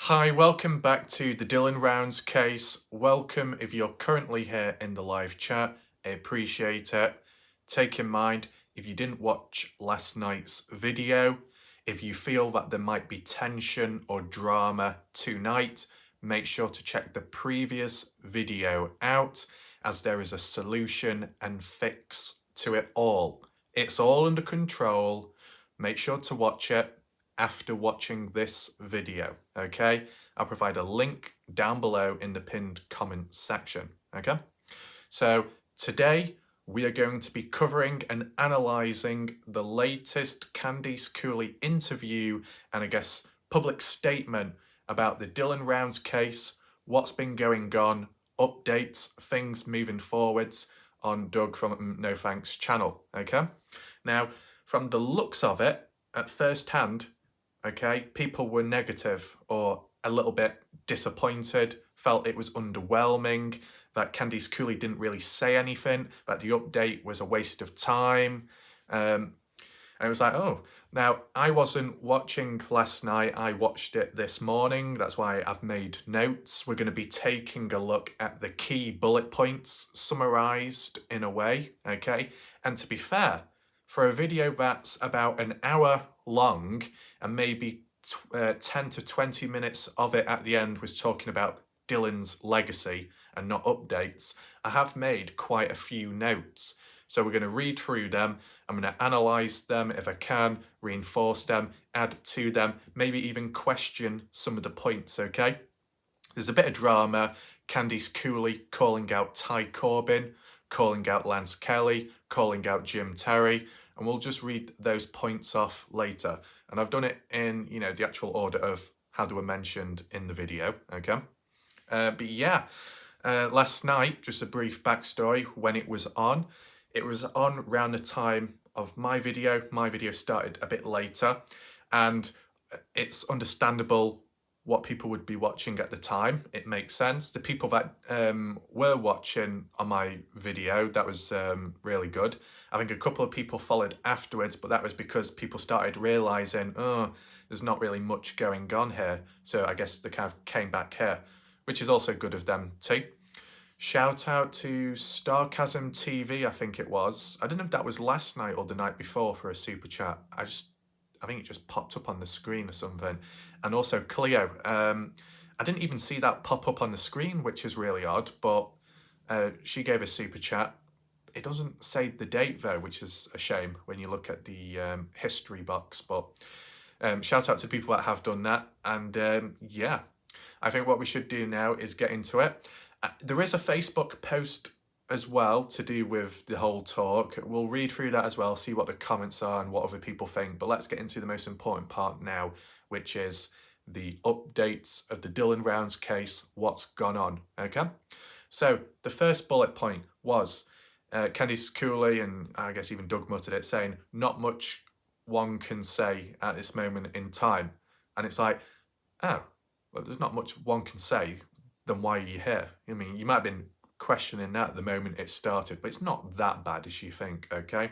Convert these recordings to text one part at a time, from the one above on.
Hi, welcome back to the Dylan Rounds case. Welcome if you're currently here in the live chat. I appreciate it. Take in mind, if you didn't watch last night's video, if you feel that there might be tension or drama tonight, make sure to check the previous video out, as there is a solution and fix to it all. It's all under control. Make sure to watch it after watching this video, okay? I'll provide a link down below in the pinned comment section, okay? So today we are going to be covering and analysing the latest Candice Cooley interview and I guess public statement about the Dylan Rounds case, what's been going on, updates, things moving forwards on Doug from No Thanks channel, okay? Now, from the looks of it, at first hand, okay, people were negative or a little bit disappointed, felt it was underwhelming, that Candice Cooley didn't really say anything, that the update was a waste of time. And it was like, oh, now I wasn't watching last night, I watched it this morning, that's why I've made notes. We're going to be taking a look at the key bullet points summarised in a way, okay? And to be fair, for a video that's about an hour long and maybe 10 to 20 minutes of it at the end was talking about Dylan's legacy and not updates, I have made quite a few notes. So we're going to read through them, I'm going to analyse them if I can, reinforce them, add to them, maybe even question some of the points, okay? There's a bit of drama, Candice Cooley calling out Ty Corbyn, calling out Lance Kelly, calling out Jim Terry, and we'll just read those points off later. And I've done it in, the actual order of how they were mentioned in the video, okay? But yeah, last night, just a brief backstory, when it was on around the time of my video. My video started a bit later, and it's understandable what people would be watching at the time. It makes sense. The people that were watching on my video, that was really good. I think a couple of people followed afterwards, but that was because people started realising, oh, there's not really much going on here. So I guess they kind of came back here, which is also good of them too. Shout out to Starcasm TV, I think it was. I don't know if that was last night or the night before for a super chat. I think it just popped up on the screen or something. And also Cleo. I didn't even see that pop up on the screen, which is really odd, but she gave a super chat. It doesn't say the date though, which is a shame when you look at the history box, but shout out to people that have done that. And yeah, I think what we should do now is get into it. There is a Facebook post as well to do with the whole talk. We'll read through that as well, see what the comments are and what other people think. But let's get into the most important part now, which is the updates of the Dylan Rounds case, what's gone on, okay? So the first bullet point was Candice Cooley, and I guess even Doug muttered it, saying, not much one can say at this moment in time. And it's like, oh, well, there's not much one can say, then why are you here? I mean, you might have been questioning that at the moment it started, but it's not that bad as you think, okay?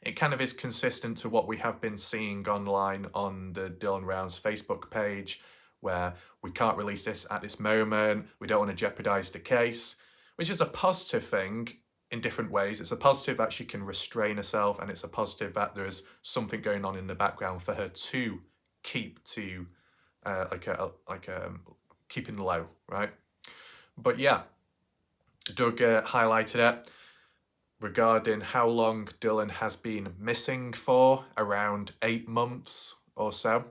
It kind of is consistent to what we have been seeing online on the Dylan Rounds Facebook page, where we can't release this at this moment, we don't want to jeopardise the case, which is a positive thing in different ways. It's a positive that she can restrain herself, and it's a positive that there is something going on in the background for her to keep to keeping low, right? But yeah, Doug highlighted it regarding how long Dylan has been missing for, around 8 months or so.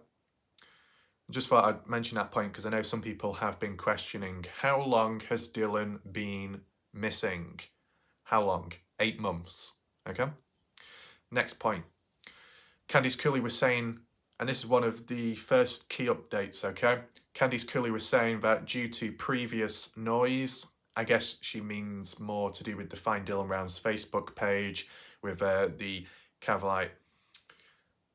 Just thought I'd mention that point because I know some people have been questioning, how long has Dylan been missing? How long? 8 months, okay? Next point. Candice Cooley was saying, and this is one of the first key updates, okay? Candice Cooley was saying that due to previous noise, I guess she means more to do with the Find Dylan Rounds Facebook page, with the kind of like,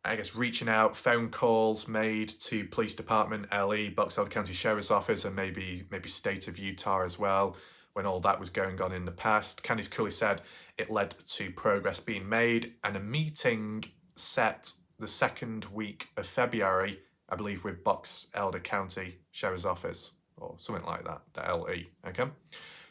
I guess, reaching out, phone calls made to police department, LE, Box Elder County Sheriff's Office, and maybe state of Utah as well, when all that was going on in the past. Candice Cooley said it led to progress being made and a meeting set the second week of February I believe with Box Elder County Sheriff's Office or something like that, the LE, okay?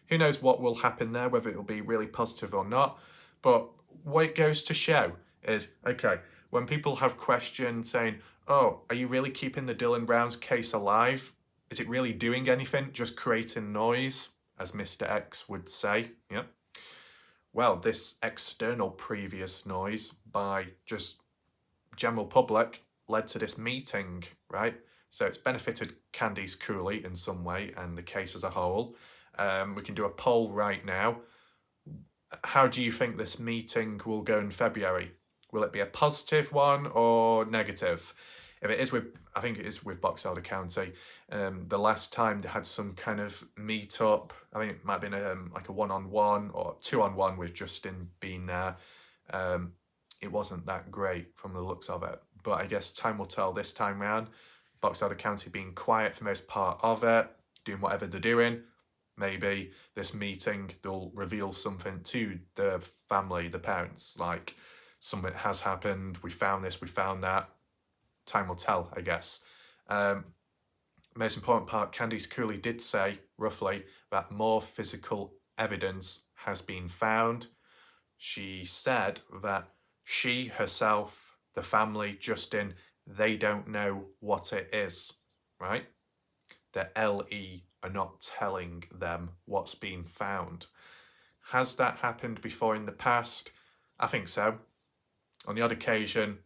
Who knows what will happen there, whether it'll be really positive or not, but what it goes to show is, okay, when people have questions saying, oh, are you really keeping the Dylan Brown's case alive? Is it really doing anything, just creating noise, as Mr. X would say, yeah? Well, this external previous noise by just general public led to this meeting, right? So it's benefited Candice Cooley in some way and the case as a whole. We can do a poll right now. How do you think this meeting will go in February? Will it be a positive one or negative? If it is with, I think it is with Box Elder County. The last time they had some kind of meet-up, I think it might have been like a one-on-one or two-on-one with Justin being there. It wasn't that great from the looks of it. But I guess time will tell this time round. Box Elder County being quiet for most part of it, doing whatever they're doing. Maybe this meeting, they'll reveal something to the family, the parents, like something has happened, we found this, we found that. Time will tell, I guess. Most important part, Candice Cooley did say, roughly, that more physical evidence has been found. She said that she herself, the family, Justin, they don't know what it is, right? The LE are not telling them what's been found. Has that happened before in the past? I think so. On the odd occasion,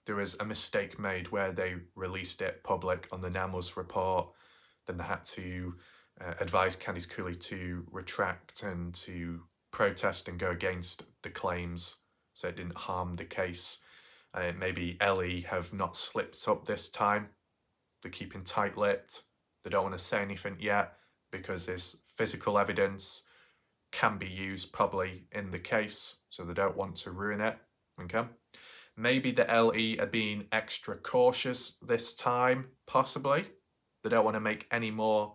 there was a mistake made where they released it public on the NAMUS report. Then they had to advise Candice Cooley to retract and to protest and go against the claims so it didn't harm the case. Maybe LE have not slipped up this time. They're keeping tight-lipped. They don't want to say anything yet because this physical evidence can be used probably in the case, so they don't want to ruin it, okay? Maybe the LE are being extra cautious this time, possibly. They don't want to make any more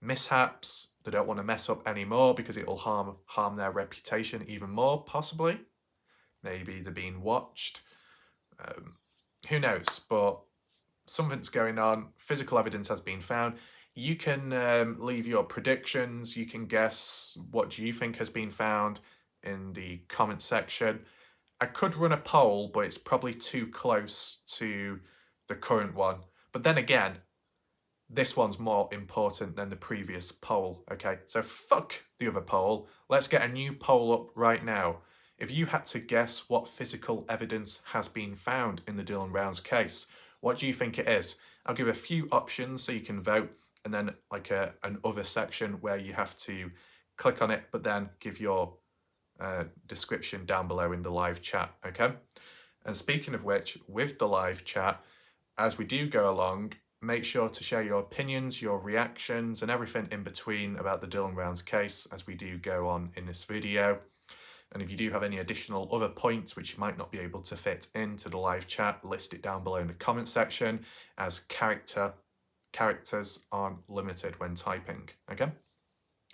mishaps. They don't want to mess up any more because it will harm their reputation even more, possibly. Maybe they're being watched. Who knows? But something's going on. Physical evidence has been found. You can leave your predictions. You can guess what do you think has been found in the comment section. I could run a poll, but it's probably too close to the current one. But then again, this one's more important than the previous poll, okay? So fuck the other poll. Let's get a new poll up right now. If you had to guess what physical evidence has been found in the Dylan Brown's case, what do you think it is? I'll give a few options so you can vote, and then like an other section where you have to click on it, but then give your description down below in the live chat, okay? And speaking of which, with the live chat, as we do go along, make sure to share your opinions, your reactions, and everything in between about the Dylan Brown's case as we do go on in this video. And if you do have any additional other points which you might not be able to fit into the live chat, list it down below in the comment section, as characters aren't limited when typing, okay?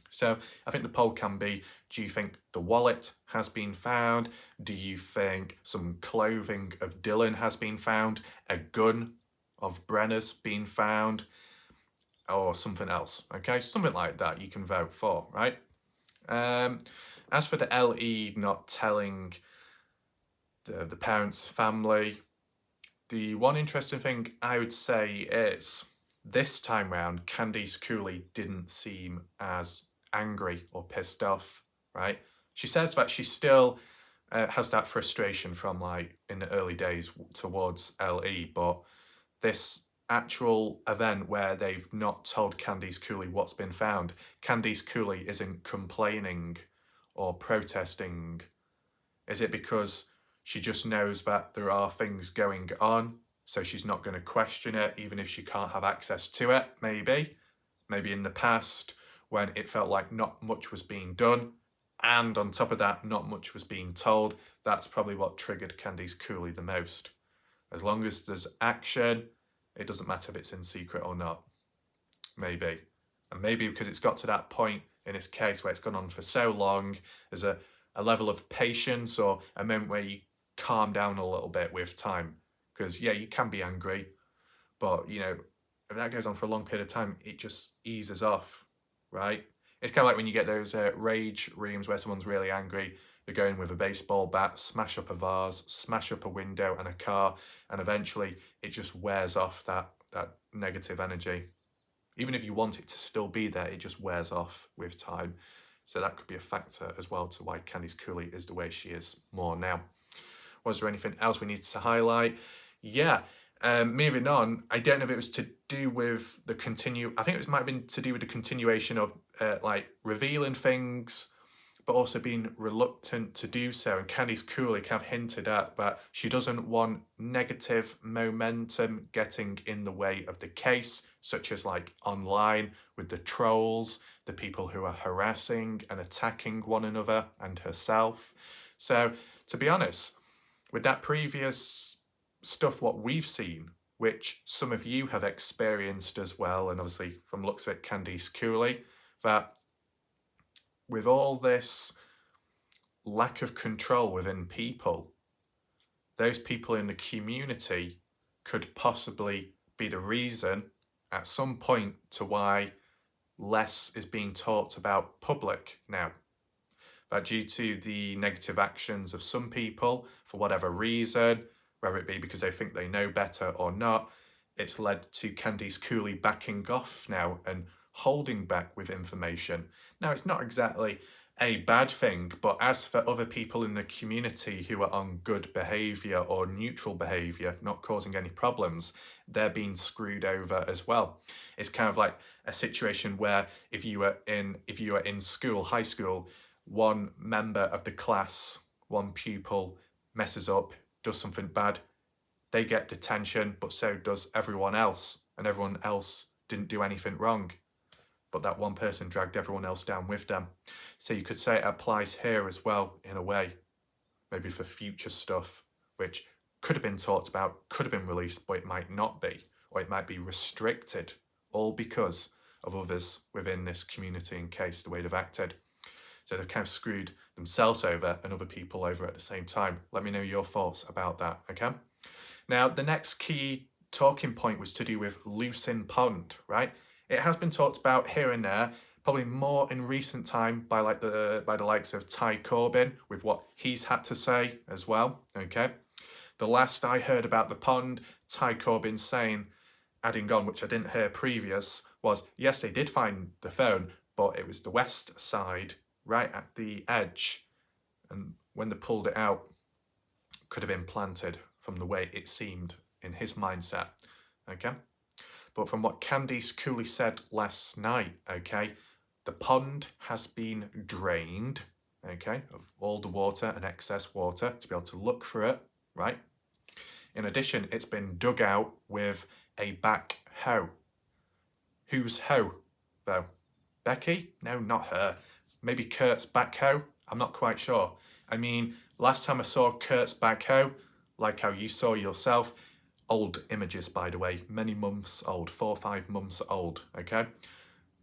So I think the poll can be, do you think the wallet has been found? Do you think some clothing of Dylan has been found? A gun of Brenner's been found? Or something else, okay? Something like that you can vote for, right? As for the LE not telling the parents' family, the one interesting thing I would say is this time round, Candice Cooley didn't seem as angry or pissed off, right? She says that she still has that frustration from like in the early days towards LE, but this actual event where they've not told Candice Cooley what's been found, Candice Cooley isn't complaining or protesting. Is it because she just knows that there are things going on, so she's not going to question it even if she can't have access to it? Maybe in the past when it felt like not much was being done, and on top of that, not much was being told. That's probably what triggered Candice Cooley the most. As long as there's action, it doesn't matter if it's in secret or not. Maybe. And maybe because it's got to that point in this case where it's gone on for so long, there's a level of patience or a moment where you calm down a little bit with time. Because, yeah, you can be angry, But, you know, if that goes on for a long period of time, it just eases off, right? It's kind of like when you get those rage reams where someone's really angry, they go in with a baseball bat, smash up a vase, smash up a window and a car, and eventually it just wears off that negative energy. Even if you want it to still be there, it just wears off with time. So that could be a factor as well to why Candice Cooley is the way she is more now. Was there anything else we needed to highlight? Yeah. Moving on, I don't know if it was to do with the I think it might have been to do with the continuation of like revealing things, but also being reluctant to do so. And Candice Cooley kind of hinted at that she doesn't want negative momentum getting in the way of the case, such as like online with the trolls, the people who are harassing and attacking one another and herself. So to be honest, with that previous stuff what we've seen, which some of you have experienced as well, and obviously from looks of it, Candice Cooley, that with all this lack of control within people, those people in the community could possibly be the reason at some point to why less is being talked about public now. That due to the negative actions of some people, for whatever reason, whether it be because they think they know better or not, it's led to Candice Cooley backing off now and holding back with information. Now, it's not exactly a bad thing, but as for other people in the community who are on good behaviour or neutral behaviour, not causing any problems, they're being screwed over as well. It's kind of like a situation where if you are in school, high school, one member of the class, one pupil messes up, does something bad, they get detention, but so does everyone else, and everyone else didn't do anything wrong. But that one person dragged everyone else down with them. So you could say it applies here as well, in a way, maybe for future stuff, which could have been talked about, could have been released, but it might not be, or it might be restricted, all because of others within this community in case the way they've acted. So they've kind of screwed themselves over and other people over at the same time. Let me know your thoughts about that, okay? Now, the next key talking point was to do with Lucin Pond, right? It has been talked about here and there, probably more in recent time by the likes of Ty Corbyn with what he's had to say as well, okay? The last I heard about the pond, Ty Corbyn saying, adding on, which I didn't hear previous, was yes, they did find the phone, but it was the west side, right at the edge, and when they pulled it out, could have been planted from the way it seemed in his mindset, okay? But from what Candice Cooley said last night, okay, the pond has been drained, okay, of all the water and excess water to be able to look for it, right? In addition, it's been dug out with a backhoe. Whose hoe, though? Becky? No, not her. Maybe Kurt's backhoe? I'm not quite sure. I mean, last time I saw Kurt's backhoe, like how you saw yourself, old images, by the way, many months old, 4 or 5 months old, okay?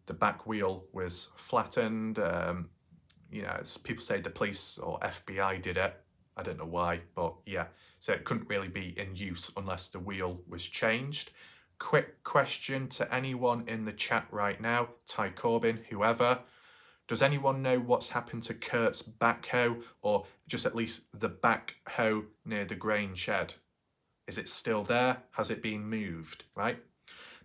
The back wheel was flattened. You know, as people say, the police or FBI did it. I don't know why, but yeah. So it couldn't really be in use unless the wheel was changed. Quick question to anyone in the chat right now, Ty Corbyn, whoever. Does anyone know what's happened to Kurt's backhoe, or just at least the backhoe near the grain shed? Is it still there? Has it been moved, right?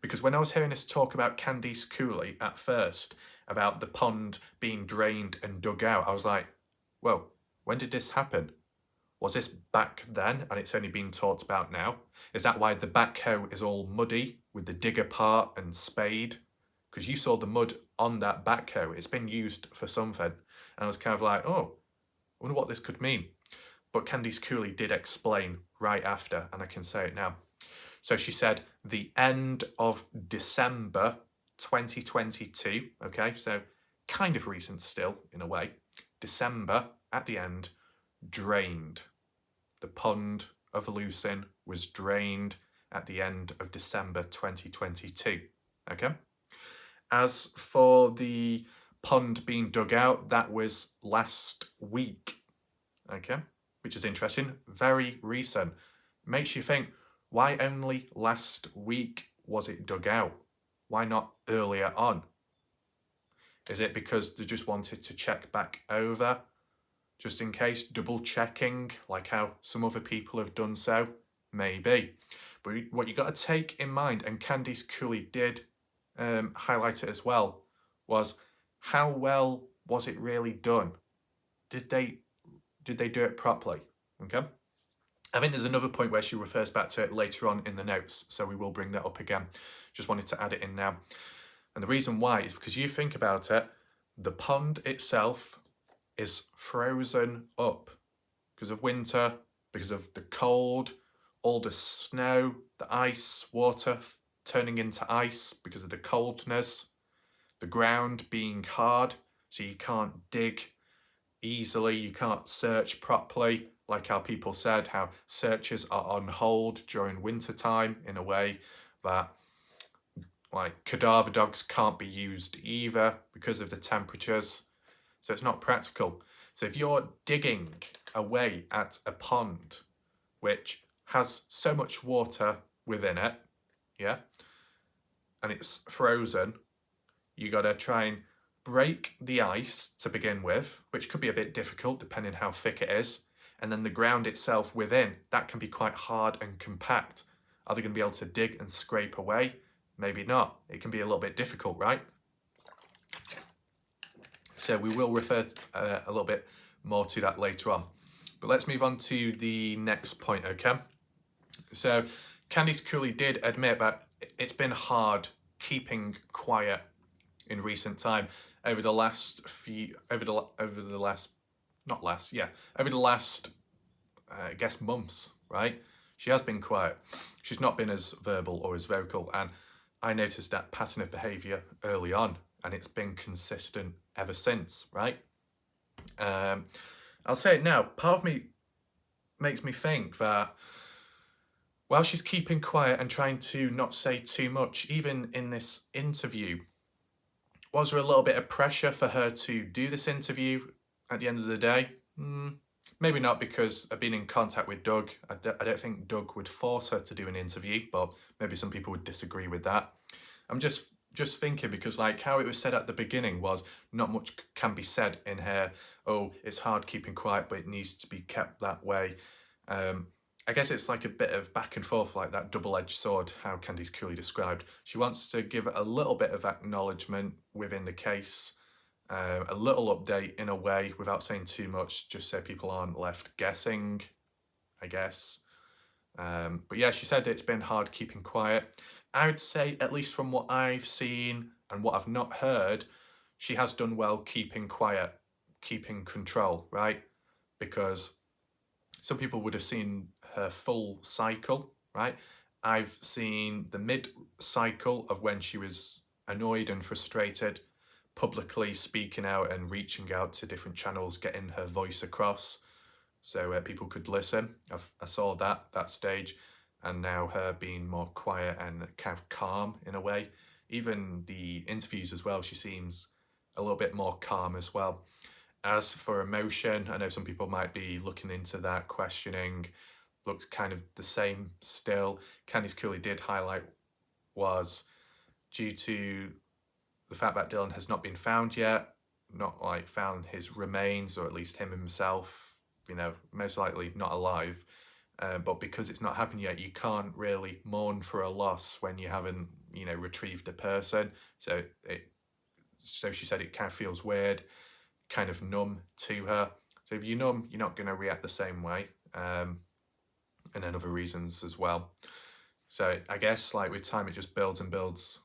Because when I was hearing this talk about Candice Cooley at first, about the pond being drained and dug out, I was like, well, when did this happen? Was this back then and it's only being talked about now? Is that why the backhoe is all muddy with the digger part and spade? Because you saw the mud on that backhoe. It's been used for something. And I was kind of like, oh, I wonder what this could mean. But Candice Cooley did explain right after, and I can say it now. So she said the end of December 2022, okay, so kind of recent still in a way. December at the end, drained. The pond of Lucin was drained at the end of December 2022, okay? As for the pond being dug out, that was last week, okay? Which is interesting, very recent. Makes you think, Why only last week was it dug out? Why not earlier on? Is it because they just wanted to check back over, just in case, double checking, like how some other people have done so? Maybe. But what you got to take in mind, and Candice Cooley did highlight it as well, was how well was it really done? Did they do it properly? Okay. I think there's another point where she refers back to it later on in the notes, so we will bring that up again. Just wanted to add it in now. And the reason why is because you think about it, the pond itself is frozen up because of winter, because of the cold, all the snow, the ice, water turning into ice because of the coldness, the ground being hard, so you can't dig easily, you can't search properly, like how people said, how searches are on hold during winter time in a way that like cadaver dogs can't be used either because of the temperatures. So it's not practical. So if you're digging away at a pond which has so much water within it, yeah, and it's frozen, you got to try and break the ice to begin with, which could be a bit difficult depending how thick it is. And then the ground itself within, that can be quite hard and compact. Are they going to be able to dig and scrape away? Maybe not. It can be a little bit difficult, right? So we will refer a little bit more to that later on. But let's move on to the next point, okay? So Candice Cooley did admit that it's been hard keeping quiet in recent time over the last I guess months, right? She has been quiet. She's not been as verbal or as vocal, and I noticed that pattern of behaviour early on, and it's been consistent ever since, right? I'll say it now, part of me makes me think that while she's keeping quiet and trying to not say too much, even in this interview, was there a little bit of pressure for her to do this interview at the end of the day? Maybe not, because I've been in contact with Doug. I don't think Doug would force her to do an interview, but maybe some people would disagree with that. I'm just thinking, because like how it was said at the beginning was not much can be said in here. Oh, it's hard keeping quiet, but it needs to be kept that way. I guess it's like a bit of back and forth, like that double-edged sword, how Candice Cooley described. She wants to give a little bit of acknowledgement within the case, a little update in a way without saying too much, just so people aren't left guessing, I guess. But yeah, she said it's been hard keeping quiet. I would say, at least from what I've seen and what I've not heard, she has done well keeping quiet, keeping control, right? Because some people would have seen her full cycle, right? I've seen the mid-cycle of when she was annoyed and frustrated, publicly speaking out and reaching out to different channels, getting her voice across so people could listen. I saw that stage, and now her being more quiet and kind of calm in a way. Even the interviews as well, she seems a little bit more calm as well. As for emotion, I know some people might be looking into that, questioning, looks kind of the same still. Candice Cooley did highlight was due to the fact that Dylan has not been found yet, not like found his remains, or at least him himself, you know, most likely not alive. But because it's not happened yet, you can't really mourn for a loss when you haven't, you know, retrieved a person. So she said it kind of feels weird, kind of numb to her. So if you're numb, you're not going to react the same way. And then other reasons as well. So I guess like with time, it just builds and builds,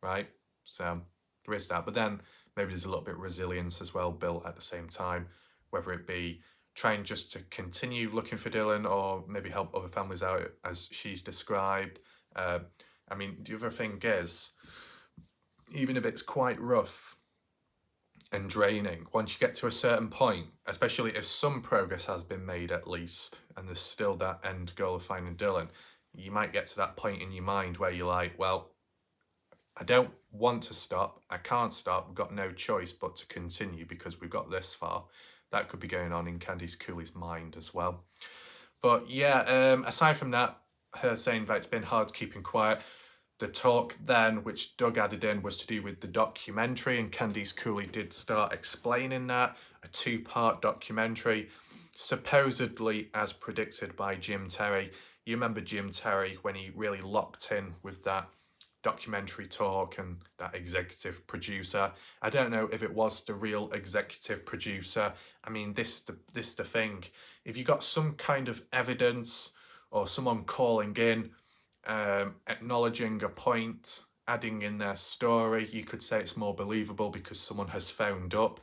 right? So there is that. But then maybe there's a little bit of resilience as well built at the same time, whether it be trying just to continue looking for Dylan or maybe help other families out as she's described. I mean, the other thing is, even if it's quite rough and draining, once you get to a certain point, especially if some progress has been made at least, and there's still that end goal of finding Dylan, you might get to that point in your mind where you're like, well, I don't want to stop, I can't stop, we've got no choice but to continue because we've got this far. That could be going on in Candice Cooley's mind as well. But yeah, aside from that, her saying that it's been hard keeping quiet. The talk then, which Doug added in, was to do with the documentary, and Candice Cooley did start explaining that, a 2-part documentary, supposedly as predicted by Jim Terry. You remember Jim Terry when he really locked in with that documentary talk and that executive producer. I don't know if it was the real executive producer. I mean, this is the thing. If you got some kind of evidence or someone calling in, acknowledging a point, adding in their story, you could say it's more believable because someone has phoned up.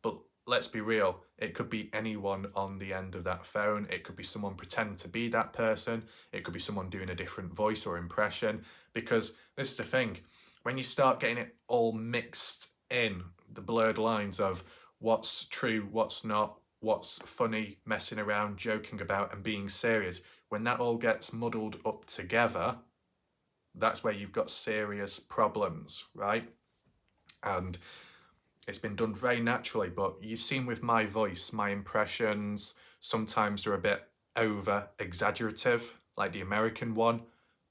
But let's be real, it could be anyone on the end of that phone. It could be someone pretending to be that person. It could be someone doing a different voice or impression. Because this is the thing, when you start getting it all mixed in, the blurred lines of what's true, what's not, what's funny, messing around, joking about, and being serious, when that all gets muddled up together, that's where you've got serious problems, right? And it's been done very naturally, but you've seen with my voice, my impressions, sometimes they're a bit over exaggerative, like the American one,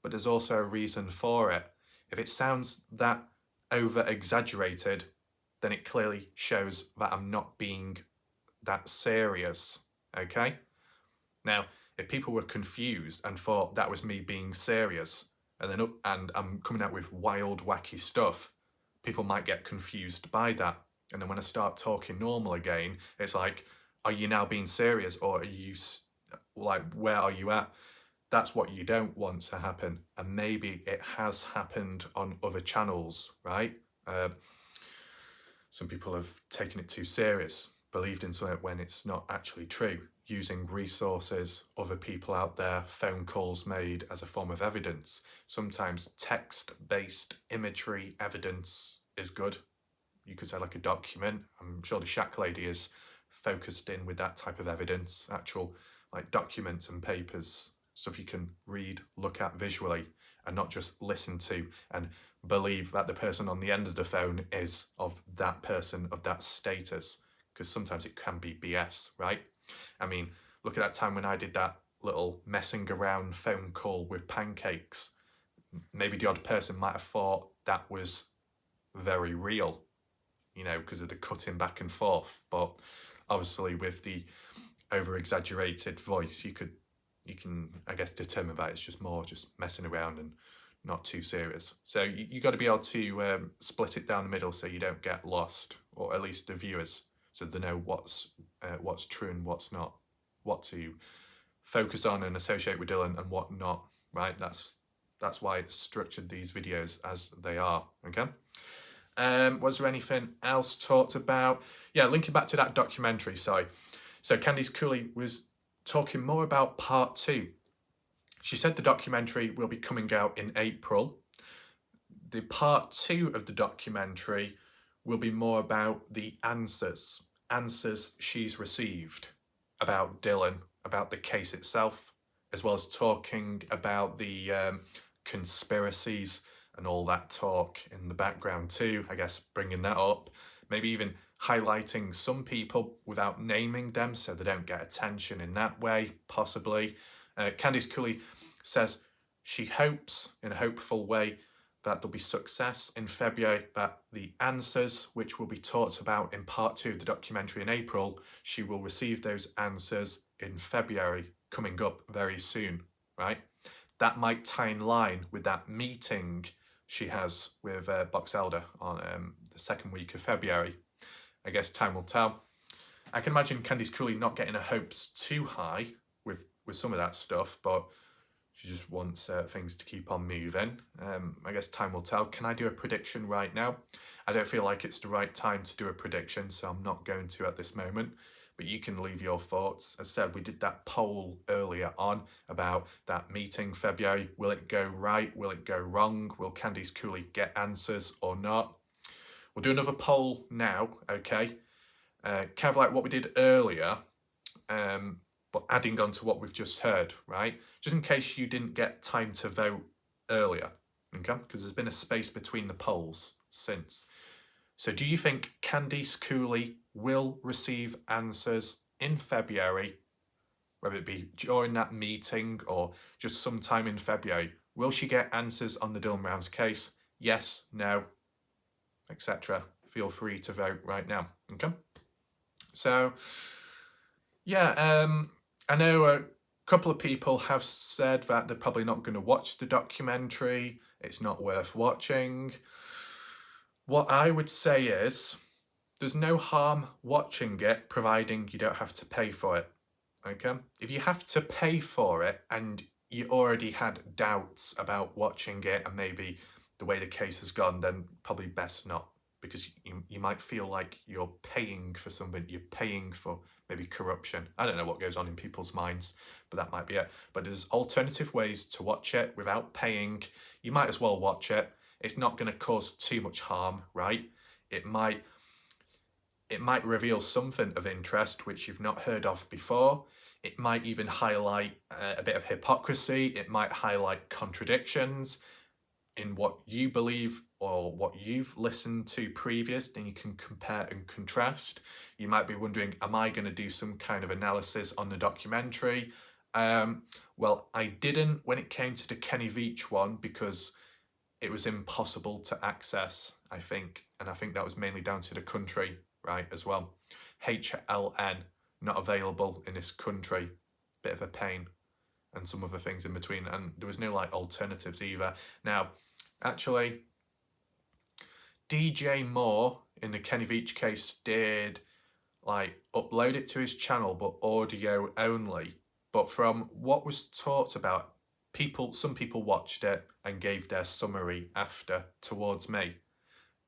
but there's also a reason for it. If it sounds that over exaggerated, then it clearly shows that I'm not being that serious, okay? Now, if people were confused and thought that was me being serious, and I'm coming out with wild, wacky stuff, people might get confused by that. And then when I start talking normal again, it's like, are you now being serious, or are you, like, where are you at? That's what you don't want to happen. And maybe it has happened on other channels, right? Some people have taken it too serious, believed in something when it's not actually true, using resources, other people out there, phone calls made as a form of evidence. Sometimes text-based imagery evidence is good. You could say like a document. I'm sure the Shack Lady is focused in with that type of evidence, actual like documents and papers, stuff you can read, look at visually, and not just listen to and believe that the person on the end of the phone is of that person, of that status, because sometimes it can be BS, right? I mean, look at that time when I did that little messing around phone call with pancakes. Maybe the odd person might have thought that was very real, you know, because of the cutting back and forth. But obviously with the over-exaggerated voice, you can, I guess, determine that it's just more just messing around and not too serious. So you got to be able to split it down the middle so you don't get lost, or at least the viewers, so they know what's true and what's not, what to focus on and associate with Dylan and what not, right? That's why it's structured these videos as they are, okay? Was there anything else talked about? Yeah, linking back to that documentary, sorry. So Candice Cooley was talking more about part 2. She said the documentary will be coming out in April. The part 2 of the documentary will be more about the answers she's received about Dylan, about the case itself, as well as talking about the conspiracies and all that talk in the background too, I guess, bringing that up, maybe even highlighting some people without naming them so they don't get attention in that way, possibly. Candice Cooley says she hopes, in a hopeful way, that there'll be success in February, that the answers, which will be talked about in part 2 of the documentary in April, she will receive those answers in February, coming up very soon, right? That might tie in line with that meeting she has with Box Elder on the second week of February. I guess time will tell. I can imagine Candice Cooley not getting her hopes too high with some of that stuff, but she just wants things to keep on moving. I guess time will tell. Can I do a prediction right now? I don't feel like it's the right time to do a prediction, so I'm not going to at this moment. But you can leave your thoughts. As I said, we did that poll earlier on about that meeting February. Will it go right? Will it go wrong? Will Candice Cooley get answers or not? We'll do another poll now, okay? Kind of like what we did earlier, but adding on to what we've just heard, right? Just in case you didn't get time to vote earlier, okay? Because there's been a space between the polls since. So do you think Candice Cooley will receive answers in February, whether it be during that meeting or just sometime in February. Will she get answers on the Dylan Rounds case? Yes, no, etc. Feel free to vote right now. Okay. So, yeah, I know a couple of people have said that they're probably not going to watch the documentary. It's not worth watching. What I would say is there's no harm watching it, providing you don't have to pay for it. Okay? If you have to pay for it and you already had doubts about watching it and maybe the way the case has gone, then probably best not, because you might feel like you're paying for something, you're paying for maybe corruption. I don't know what goes on in people's minds, but that might be it. But there's alternative ways to watch it without paying. You might as well watch it. It's not going to cause too much harm, right? It might reveal something of interest which you've not heard of before. It might even highlight a bit of hypocrisy. It might highlight contradictions in what you believe or what you've listened to previous, then you can compare and contrast. You might be wondering, am I going to do some kind of analysis on the documentary? Well, I didn't when it came to the Kenny Veach one because it was impossible to access, I think. And I think that was mainly down to the country, right, as well. HLN, not available in this country. Bit of a pain. And some other things in between. And there was no, like, alternatives either. Now, actually, DJ Moore, in the Kenny Veach case, did, like, upload it to his channel, but audio only. But from what was talked about, some people watched it and gave their summary after towards me.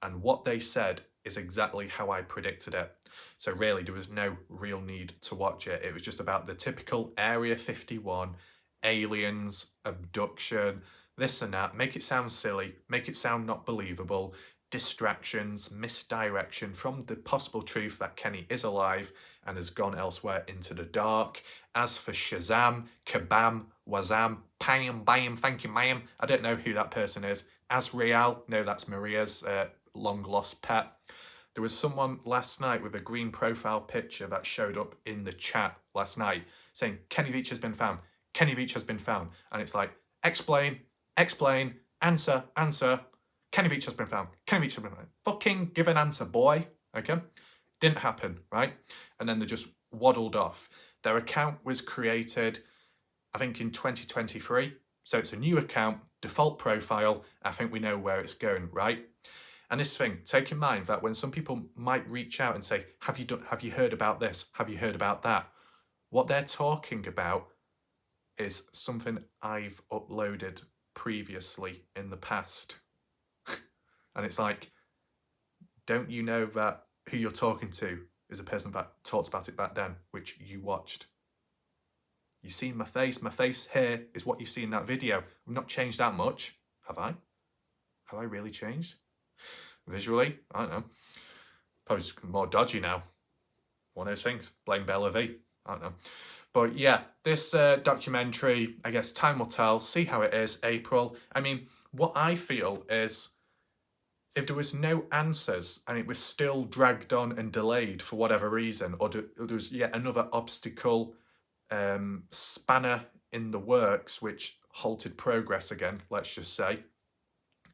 And what they said is exactly how I predicted it. So really, there was no real need to watch it. It was just about the typical Area 51, aliens, abduction, this and that. Make it sound silly, make it sound not believable, distractions, misdirection from the possible truth that Kenny is alive and has gone elsewhere into the dark. As for Shazam, Kabam, Wazam, Pam, Bam, thank you, ma'am. I don't know who that person is. Asriel, no, that's Maria's long lost pet. There was someone last night with a green profile picture that showed up in the chat last night saying, Kenny Veach has been found. Kenny Veach has been found. And it's like, explain, answer. Kenny Veach has been found. Kenny Veach has been found. Fucking give an answer, boy. Okay? Didn't happen, right? And then they just waddled off. Their account was created, I think, in 2023. So it's a new account, default profile. I think we know where it's going, right? And this thing, take in mind that when some people might reach out and say, have you heard about this? Have you heard about that? What they're talking about is something I've uploaded previously in the past. And it's like, don't you know that who you're talking to is a person that talked about it back then, which you watched? You've seen my face. My face here is what you see in that video. I've not changed that much, have I? Have I really changed? Visually, I don't know. Probably just more dodgy now. One of those things. Blame Bella V. I don't know. But yeah, this documentary, I guess time will tell. See how it is, April. I mean, what I feel is if there was no answers and it was still dragged on and delayed for whatever reason, or there was yet another obstacle, spanner in the works, which halted progress again, let's just say,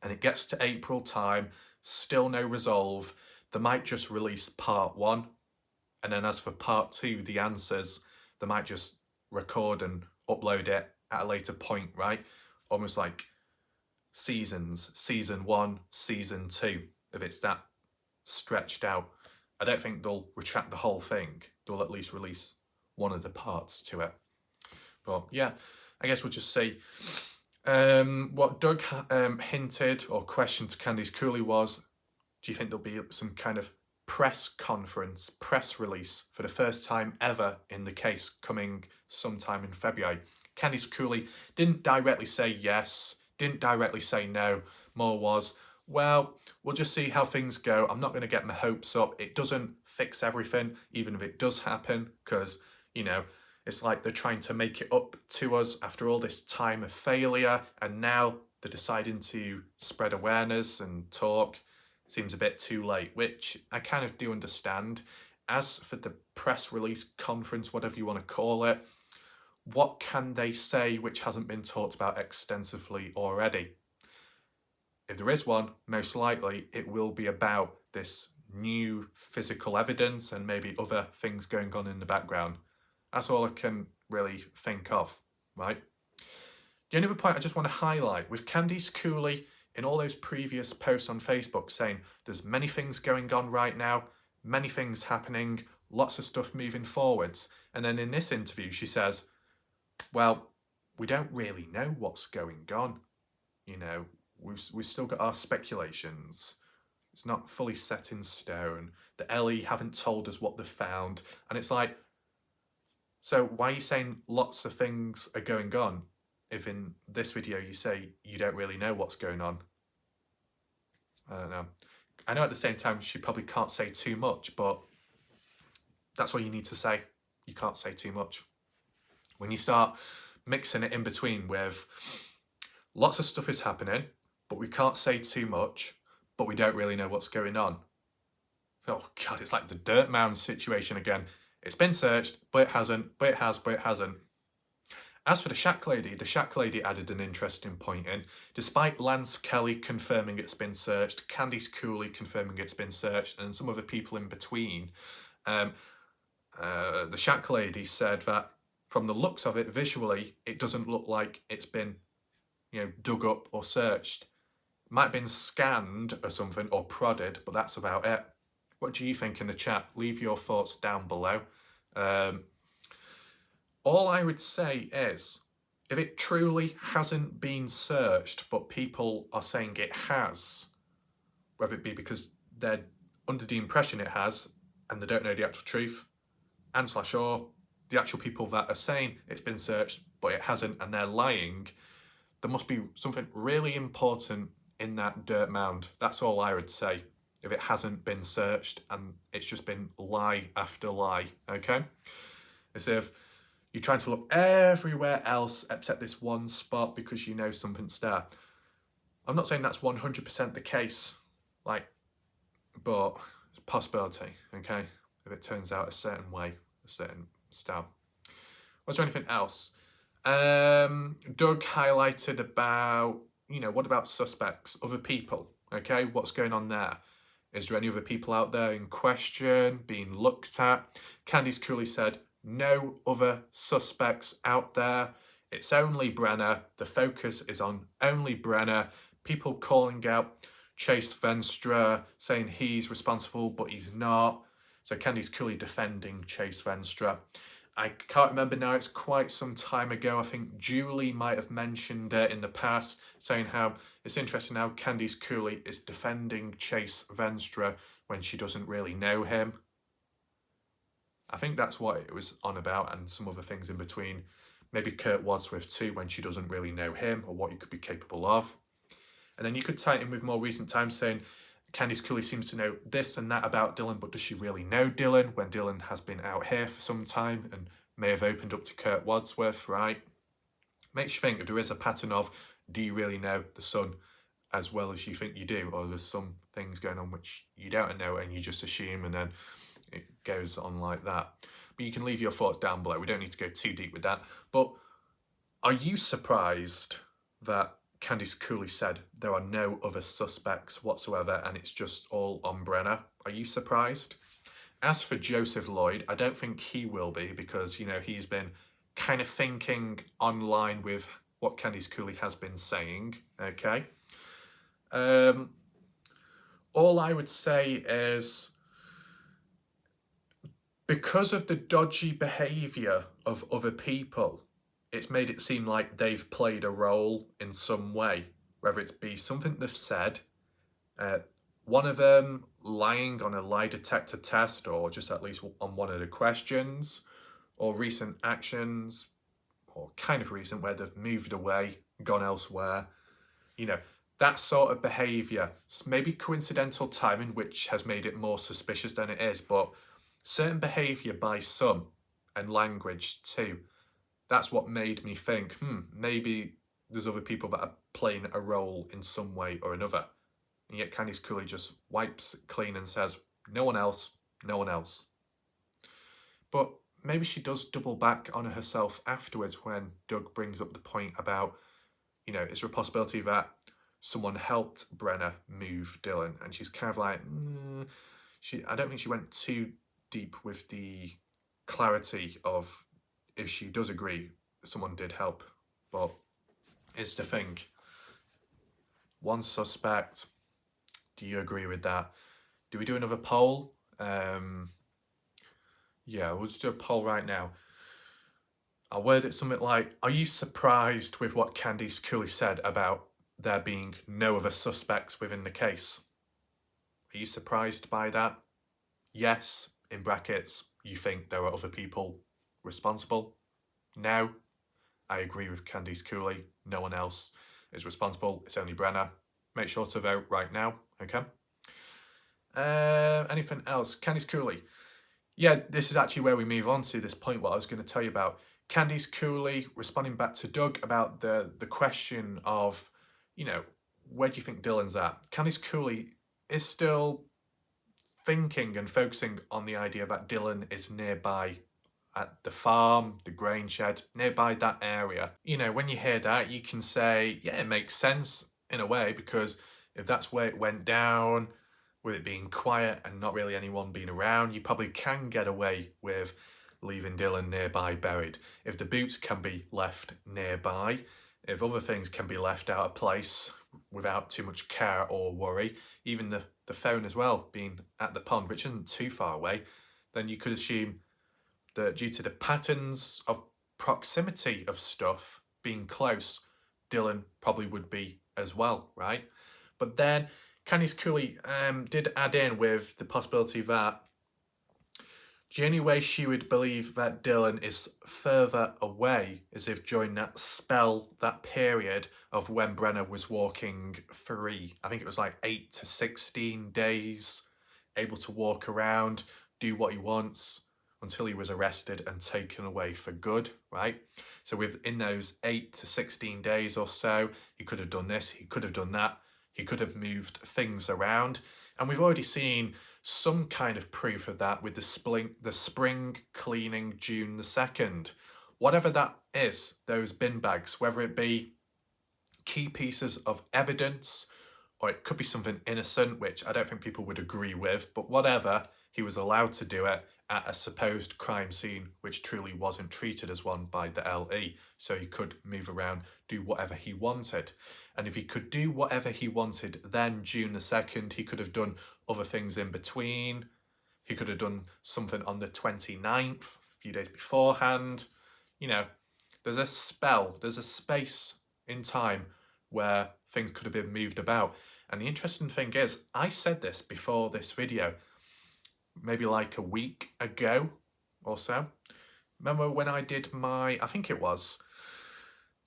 and it gets to April time, still no resolve, they might just release part 1, and then as for part 2, the answers, they might just record and upload it at a later point, right? Almost like seasons, season 1, season 2, if it's that stretched out. I don't think they'll retract the whole thing. They'll at least release one of the parts to it. But yeah, I guess we'll just see. What Doug hinted or questioned to Candice Cooley was, do you think there'll be some kind of press conference, press release for the first time ever in the case coming sometime in February? Candice Cooley didn't directly say yes, didn't directly say no. More was, well, we'll just see how things go. I'm not going to get my hopes up. It doesn't fix everything, even if it does happen, because, you know, it's like they're trying to make it up to us after all this time of failure, and now they're deciding to spread awareness and talk. Seems a bit too late, which I kind of do understand. As for the press release conference, whatever you want to call it, What can they say which hasn't been talked about extensively already? If there is one, most likely it will be about this new physical evidence and maybe other things going on in the background. That's all I can really think of, right? The only other point I just want to highlight, with Candice Cooley in all those previous posts on Facebook saying there's many things going on right now, many things happening, lots of stuff moving forwards. And then in this interview, she says, well, we don't really know what's going on. You know, we've still got our speculations. It's not fully set in stone. The LE haven't told us what they've found. And it's like, so why are you saying lots of things are going on if in this video you say you don't really know what's going on? I don't know. I know at the same time she probably can't say too much, but that's all you need to say. You can't say too much. When you start mixing it in between with lots of stuff is happening, but we can't say too much, but we don't really know what's going on. Oh God, it's like the dirt mound situation again. It's been searched, but it hasn't, but it has, but it hasn't. As for the Shack Lady added an interesting point in. Despite Lance Kelly confirming it's been searched, Candice Cooley confirming it's been searched, and some other people in between, the Shack Lady said that from the looks of it, visually, it doesn't look like it's been, dug up or searched. It might have been scanned or something, or prodded, but that's about it. What do you think in the chat? Leave your thoughts down below. All I would say is, if it truly hasn't been searched, but people are saying it has, whether it be because they're under the impression it has, and they don't know the actual truth, and/or the actual people that are saying it's been searched, but it hasn't, and they're lying, there must be something really important in that dirt mound. That's all I would say, if it hasn't been searched and it's just been lie after lie, okay? As if you're trying to look everywhere else except this one spot because you know something's there. I'm not saying that's 100% the case, but it's a possibility, okay? If it turns out a certain way, a certain style. Was there anything else? Doug highlighted about, what about suspects, other people, okay? What's going on there? Is there any other people out there in question, being looked at? Candice Cooley said, no other suspects out there. It's only Brenner. The focus is on only Brenner. People calling out Chase Venstra, saying he's responsible, but he's not. So Candice Cooley defending Chase Venstra. I can't remember now, it's quite some time ago. I think Julie might have mentioned it in the past, saying how it's interesting how Candice Cooley is defending Chase Venstra when she doesn't really know him. I think that's what it was on about, and some other things in between. Maybe Kurt Wadsworth too, when she doesn't really know him or what he could be capable of. And then you could tie it in with more recent times, saying Candice Cooley seems to know this and that about Dylan, but does she really know Dylan when Dylan has been out here for some time and may have opened up to Kurt Wadsworth, right? Makes you think if there is a pattern of, do you really know the son as well as you think you do? Or there's some things going on which you don't know and you just assume, and then it goes on like that. But you can leave your thoughts down below. We don't need to go too deep with that. But are you surprised that Candice Cooley said there are no other suspects whatsoever and it's just all on Brenner? Are you surprised? As for Joseph Lloyd, I don't think he will be, because, he's been kind of thinking online with what Candice Cooley has been saying, okay? All I would say is, because of the dodgy behaviour of other people, it's made it seem like they've played a role in some way, whether it be something they've said, one of them lying on a lie detector test, or just at least on one of the questions, or recent actions, or kind of recent, where they've moved away, gone elsewhere. That sort of behaviour. Maybe coincidental timing, which has made it more suspicious than it is, but certain behaviour by some, and language too. That's what made me think, maybe there's other people that are playing a role in some way or another. And yet Candice Cooley just wipes it clean and says, no one else, no one else. But maybe she does double back on herself afterwards when Doug brings up the point about, you know, is there a possibility that someone helped Brenna move Dylan? And she's kind of like, I don't think she went too deep with the clarity of if she does agree someone did help. But it's the thing. One suspect. Do you agree with that? Do we do another poll? Yeah, we'll just do a poll right now. I'll word it something like, are you surprised with what Candice Cooley said about there being no other suspects within the case? Are you surprised by that? Yes, in brackets, you think there are other people responsible? No, I agree with Candice Cooley. No one else is responsible. It's only Brenna. Make sure to vote right now, okay? Anything else? Candice Cooley. Yeah, this is actually where we move on to this point, what I was going to tell you about. Candice Cooley responding back to Doug about the question of, you know, where do you think Dylan's at? Candice Cooley is still thinking and focusing on the idea that Dylan is nearby at the farm, the grain shed, nearby that area. You know, when you hear that, you can say, yeah, it makes sense in a way, because if that's where it went down, with it being quiet and not really anyone being around, you probably can get away with leaving Dylan nearby buried. If the boots can be left nearby, if other things can be left out of place without too much care or worry, even the phone as well being at the pond, which isn't too far away, then you could assume that due to the patterns of proximity of stuff being close, Dylan probably would be as well, right? But then Candice Cooley did add in with the possibility that the only way she would believe that Dylan is further away is if during that spell, that period of when Brenna was walking free, I think it was like 8 to 16 days, able to walk around, do what he wants, until he was arrested and taken away for good, right? So within those 8 to 16 days or so, he could have done this, he could have done that, he could have moved things around. And we've already seen some kind of proof of that with the spring cleaning June the 2nd. Whatever that is, those bin bags, whether it be key pieces of evidence, or it could be something innocent, which I don't think people would agree with, but whatever, he was allowed to do it at a supposed crime scene, which truly wasn't treated as one by the LE. So he could move around, do whatever he wanted. And if he could do whatever he wanted, then June the 2nd, he could have done other things in between. He could have done something on the 29th, a few days beforehand. You know, there's a spell, there's a space in time where things could have been moved about. And the interesting thing is, I said this before this video, maybe like a week ago or so. Remember when I did I think it was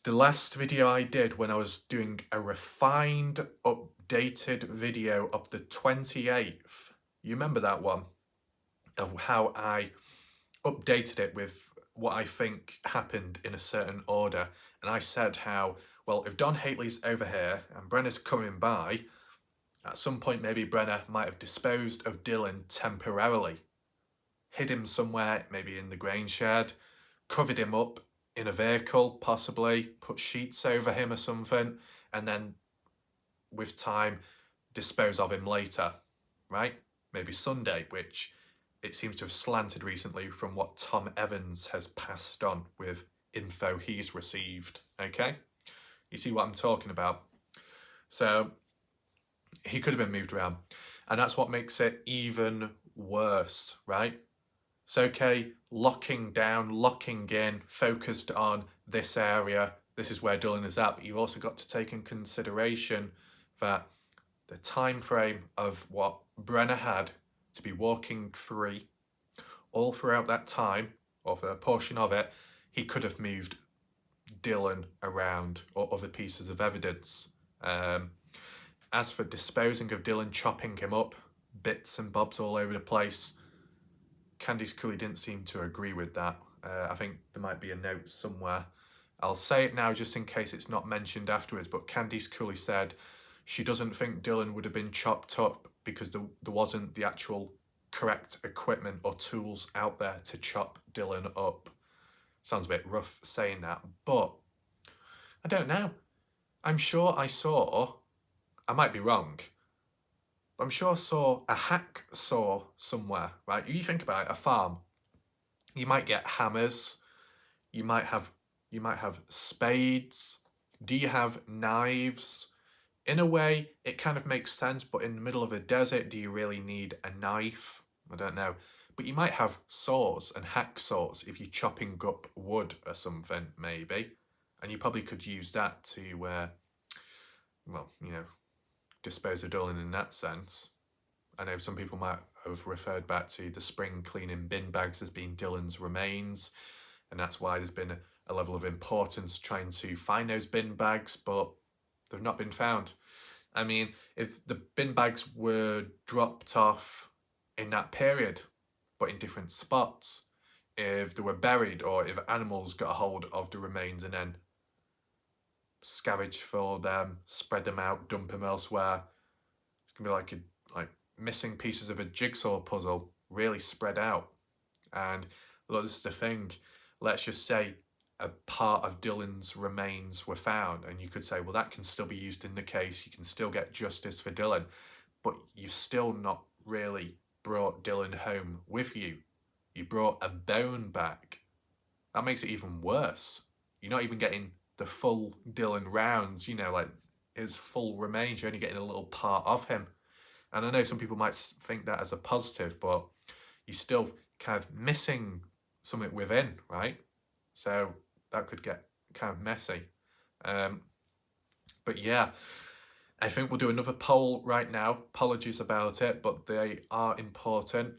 the last video I did when I was doing a refined, updated video of the 28th. You remember that one? Of how I updated it with what I think happened in a certain order. And I said how, well, if Don Haley's over here and Brenna's coming by, at some point maybe Brenna might have disposed of Dylan temporarily, hid him somewhere, maybe in the grain shed, covered him up in a vehicle, possibly, put sheets over him or something, and then with time dispose of him later, right? Maybe Sunday, which it seems to have slanted recently from what Tom Evans has passed on with info he's received, okay? You see what I'm talking about? So he could have been moved around. And that's what makes it even worse, right? It's okay, locking down, locking in, focused on this area. This is where Dylan is at. But you've also got to take in consideration that the time frame of what Brenna had to be walking free all throughout that time, or for a portion of it, he could have moved Dylan around or other pieces of evidence. As for disposing of Dylan, chopping him up, bits and bobs all over the place, Candice Cooley didn't seem to agree with that. I think there might be a note somewhere. I'll say it now just in case it's not mentioned afterwards, but Candice Cooley said she doesn't think Dylan would have been chopped up because there wasn't the actual correct equipment or tools out there to chop Dylan up. Sounds a bit rough saying that, but I don't know. I'm sure I might be wrong, but I'm sure I saw a hacksaw somewhere, right? You think about it, a farm. You might get hammers, you might have spades. Do you have knives? In a way, it kind of makes sense, but in the middle of a desert, do you really need a knife? I don't know. But you might have saws and hacksaws if you're chopping up wood or something, maybe. And you probably could use that to, well, you know, dispose of Dylan in that sense. I know some people might have referred back to the spring cleaning bin bags as being Dylan's remains, and that's why there's been a level of importance trying to find those bin bags, but they've not been found. I mean, if the bin bags were dropped off in that period, but in different spots, if they were buried or if animals got a hold of the remains and then scavenged for them, spread them out, dump them elsewhere, it's gonna be like missing pieces of a jigsaw puzzle, really spread out. And look, this is the thing. Let's just say a part of Dylan's remains were found, and you could say, well, that can still be used in the case. You can still get justice for Dylan, but you've still not really brought Dylan home with you. You brought a bone back. That makes it even worse. You're not even getting the full Dylan rounds, you know, like his full remains. You're only getting a little part of him. And I know some people might think that as a positive, but you're still kind of missing something within, right? So that could get kind of messy. But yeah, I think we'll do another poll right now. Apologies about it, but they are important.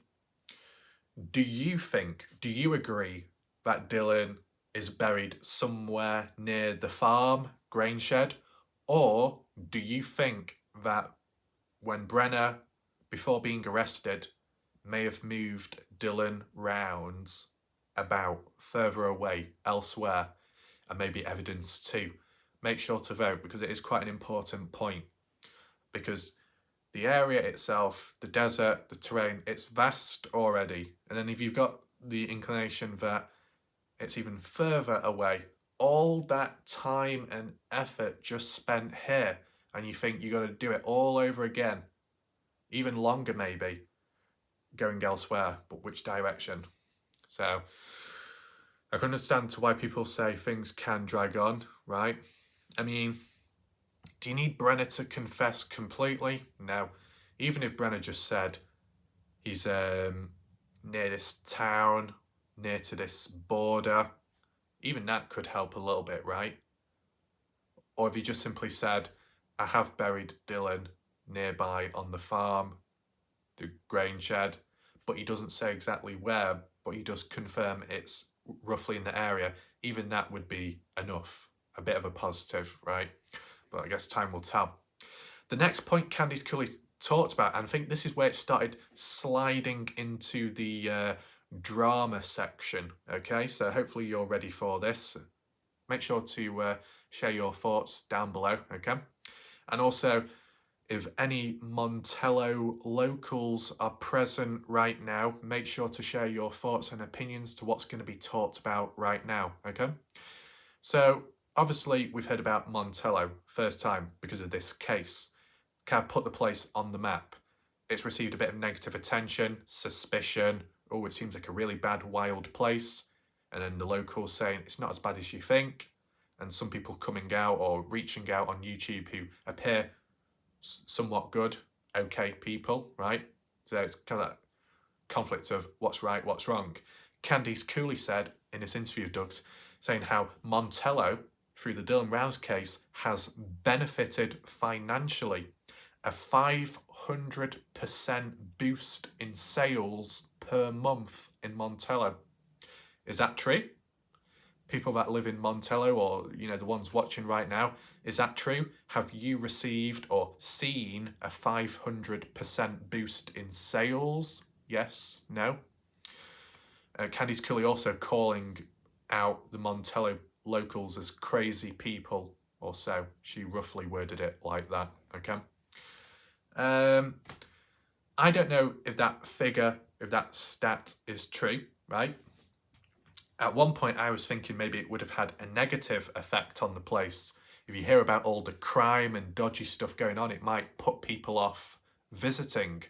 Do you agree that Dylan is buried somewhere near the farm, grain shed? Or do you think that when Brenner, before being arrested, may have moved Dylan rounds about further away, elsewhere, and maybe evidence too? Make sure to vote, because it is quite an important point. Because the area itself, the desert, the terrain, it's vast already. And then if you've got the inclination that it's even further away, all that time and effort just spent here, and you think you're going to do it all over again, even longer maybe, going elsewhere, but which direction? So I can understand why people say things can drag on, right? I mean, do you need Brenner to confess completely? No. Even if Brenner just said he's near this town, near to this border, even that could help a little bit, right? Or if he just simply said, I have buried Dylan nearby on the farm, the grain shed, but he doesn't say exactly where, but he does confirm it's roughly in the area, even that would be enough. A bit of a positive, right? But I guess time will tell. The next point Candice Cooley talked about, and I think this is where it started sliding into the drama section, okay? So hopefully you're ready for this. Make sure to share your thoughts down below, okay? And also, if any Montello locals are present right now, make sure to share your thoughts and opinions to what's going to be talked about right now, okay? So, obviously, we've heard about Montello first time because of this case. Kind of put the place on the map. It's received a bit of negative attention, suspicion. Oh, it seems like a really bad, wild place. And then the locals saying it's not as bad as you think. And some people coming out or reaching out on YouTube who appear somewhat good, okay people, right? So it's kind of that conflict of what's right, what's wrong. Candice Cooley said in this interview with Doug's, saying how Montello, through the Dylan Rouse case, has benefited financially. A 500% boost in sales per month in Montello. Is that true? People that live in Montello, or you know, the ones watching right now, is that true? Have you received or seen a 500% boost in sales? Yes? No? Candice Cooley also calling out the Montello locals as crazy people, or so. She roughly worded it like that, okay? I don't know if that figure if that stat is true, right? At one point I was thinking maybe it would have had a negative effect on the place. If you hear about all the crime and dodgy stuff going on, it might put people off visiting.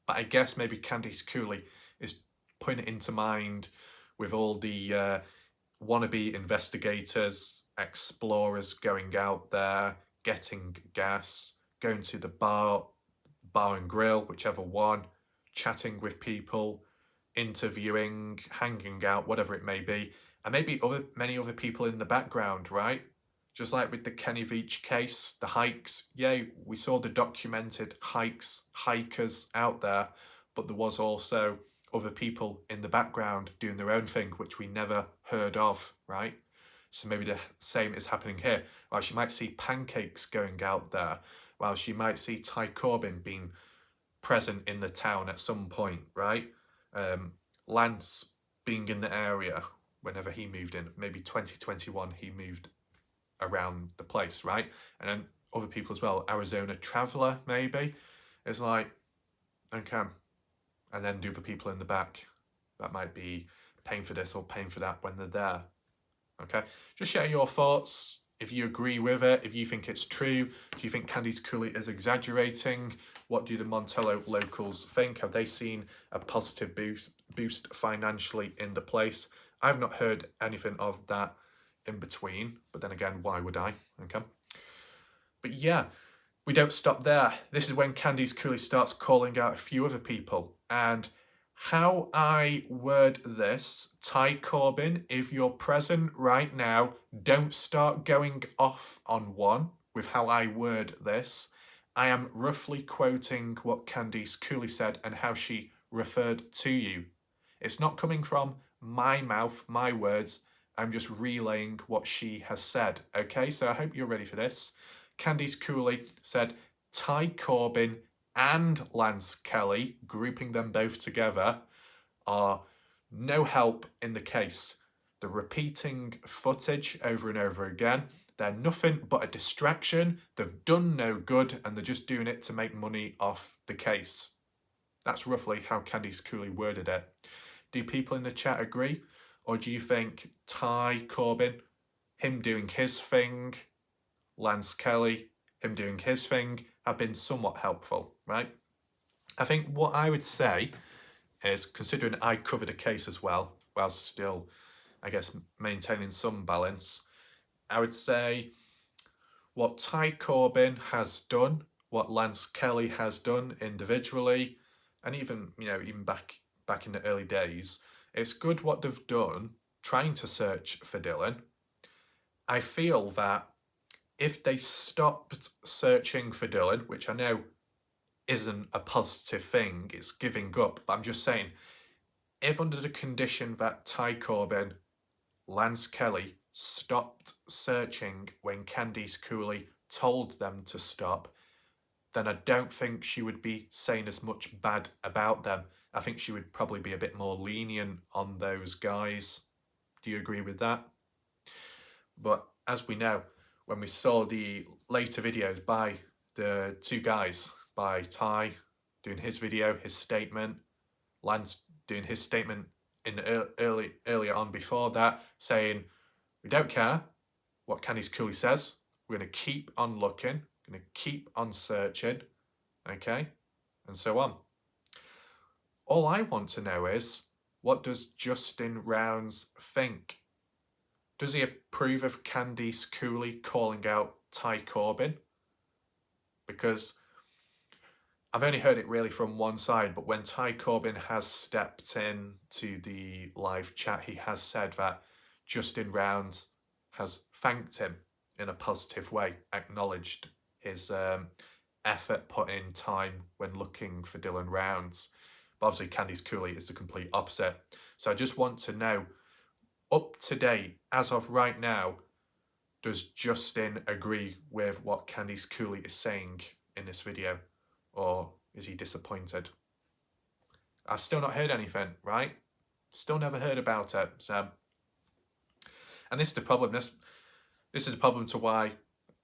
But I guess maybe Candice Cooley is putting it into mind with all the wannabe investigators, explorers going out there, getting gas, going to the bar and grill, whichever one, chatting with people, interviewing, hanging out, whatever it may be, and maybe many other people in the background, right? Just like with the Kenny Veach case, the hikes. Yeah, we saw the documented hikers out there, but there was also other people in the background doing their own thing, which we never heard of, right? So maybe the same is happening here. While she might see pancakes going out there, while she might see Ty Corbyn being present in the town at some point, right? Lance being in the area whenever he moved in, maybe 2021 he moved around the place, right? And then other people as well, Arizona Traveller maybe. It's like, okay. And then do the people in the back that might be paying for this or paying for that when they're there. Okay, just share your thoughts. If you agree with it, if you think it's true, do you think Candice Cooley is exaggerating? What do the Montello locals think? Have they seen a positive boost financially in the place? I've not heard anything of that in between, but then again, why would I? Okay. But yeah, we don't stop there. This is when Candice Cooley starts calling out a few other people. And how I word this, Ty Corbyn, if you're present right now, don't start going off on one with how I word this. I am roughly quoting what Candice Cooley said and how she referred to you. It's not coming from my mouth, my words. I'm just relaying what she has said. Okay, so I hope you're ready for this. Candice Cooley said, Ty Corbyn and Lance Kelly, grouping them both together, are no help in the case. They're repeating footage over and over again. They're nothing but a distraction. They've done no good and they're just doing it to make money off the case. That's roughly how Candice Cooley worded it. Do people in the chat agree? Or do you think Ty Corbyn, him doing his thing, Lance Kelly, him doing his thing, have been somewhat helpful, right? I think what I would say is, considering I covered a case as well, while still, I guess, maintaining some balance, I would say what Ty Corbyn has done, what Lance Kelly has done individually, and even, even back in the early days, it's good what they've done trying to search for Dylan. I feel that if they stopped searching for Dylan, which I know isn't a positive thing, it's giving up, but I'm just saying, if under the condition that Ty Corbyn, Lance Kelly stopped searching when Candice Cooley told them to stop, then I don't think she would be saying as much bad about them. I think she would probably be a bit more lenient on those guys. Do you agree with that? But as we know, when we saw the later videos by the two guys, by Ty doing his video, his statement, Lance doing his statement in earlier on before that, saying, we don't care what Candice Cooley says, we're going to keep on looking, going to keep on searching, okay, and so on. All I want to know is, what does Justin Rounds think? Does he approve of Candice Cooley calling out Ty Corbyn? Because I've only heard it really from one side, but when Ty Corbyn has stepped in to the live chat, he has said that Justin Rounds has thanked him in a positive way, acknowledged his effort put in time when looking for Dylan Rounds. But obviously Candice Cooley is the complete opposite. So I just want to know, up to date, as of right now, does Justin agree with what Candice Cooley is saying in this video? Or is he disappointed? I've still not heard anything, right? Still never heard about it, so. And this is the problem. This is the problem to why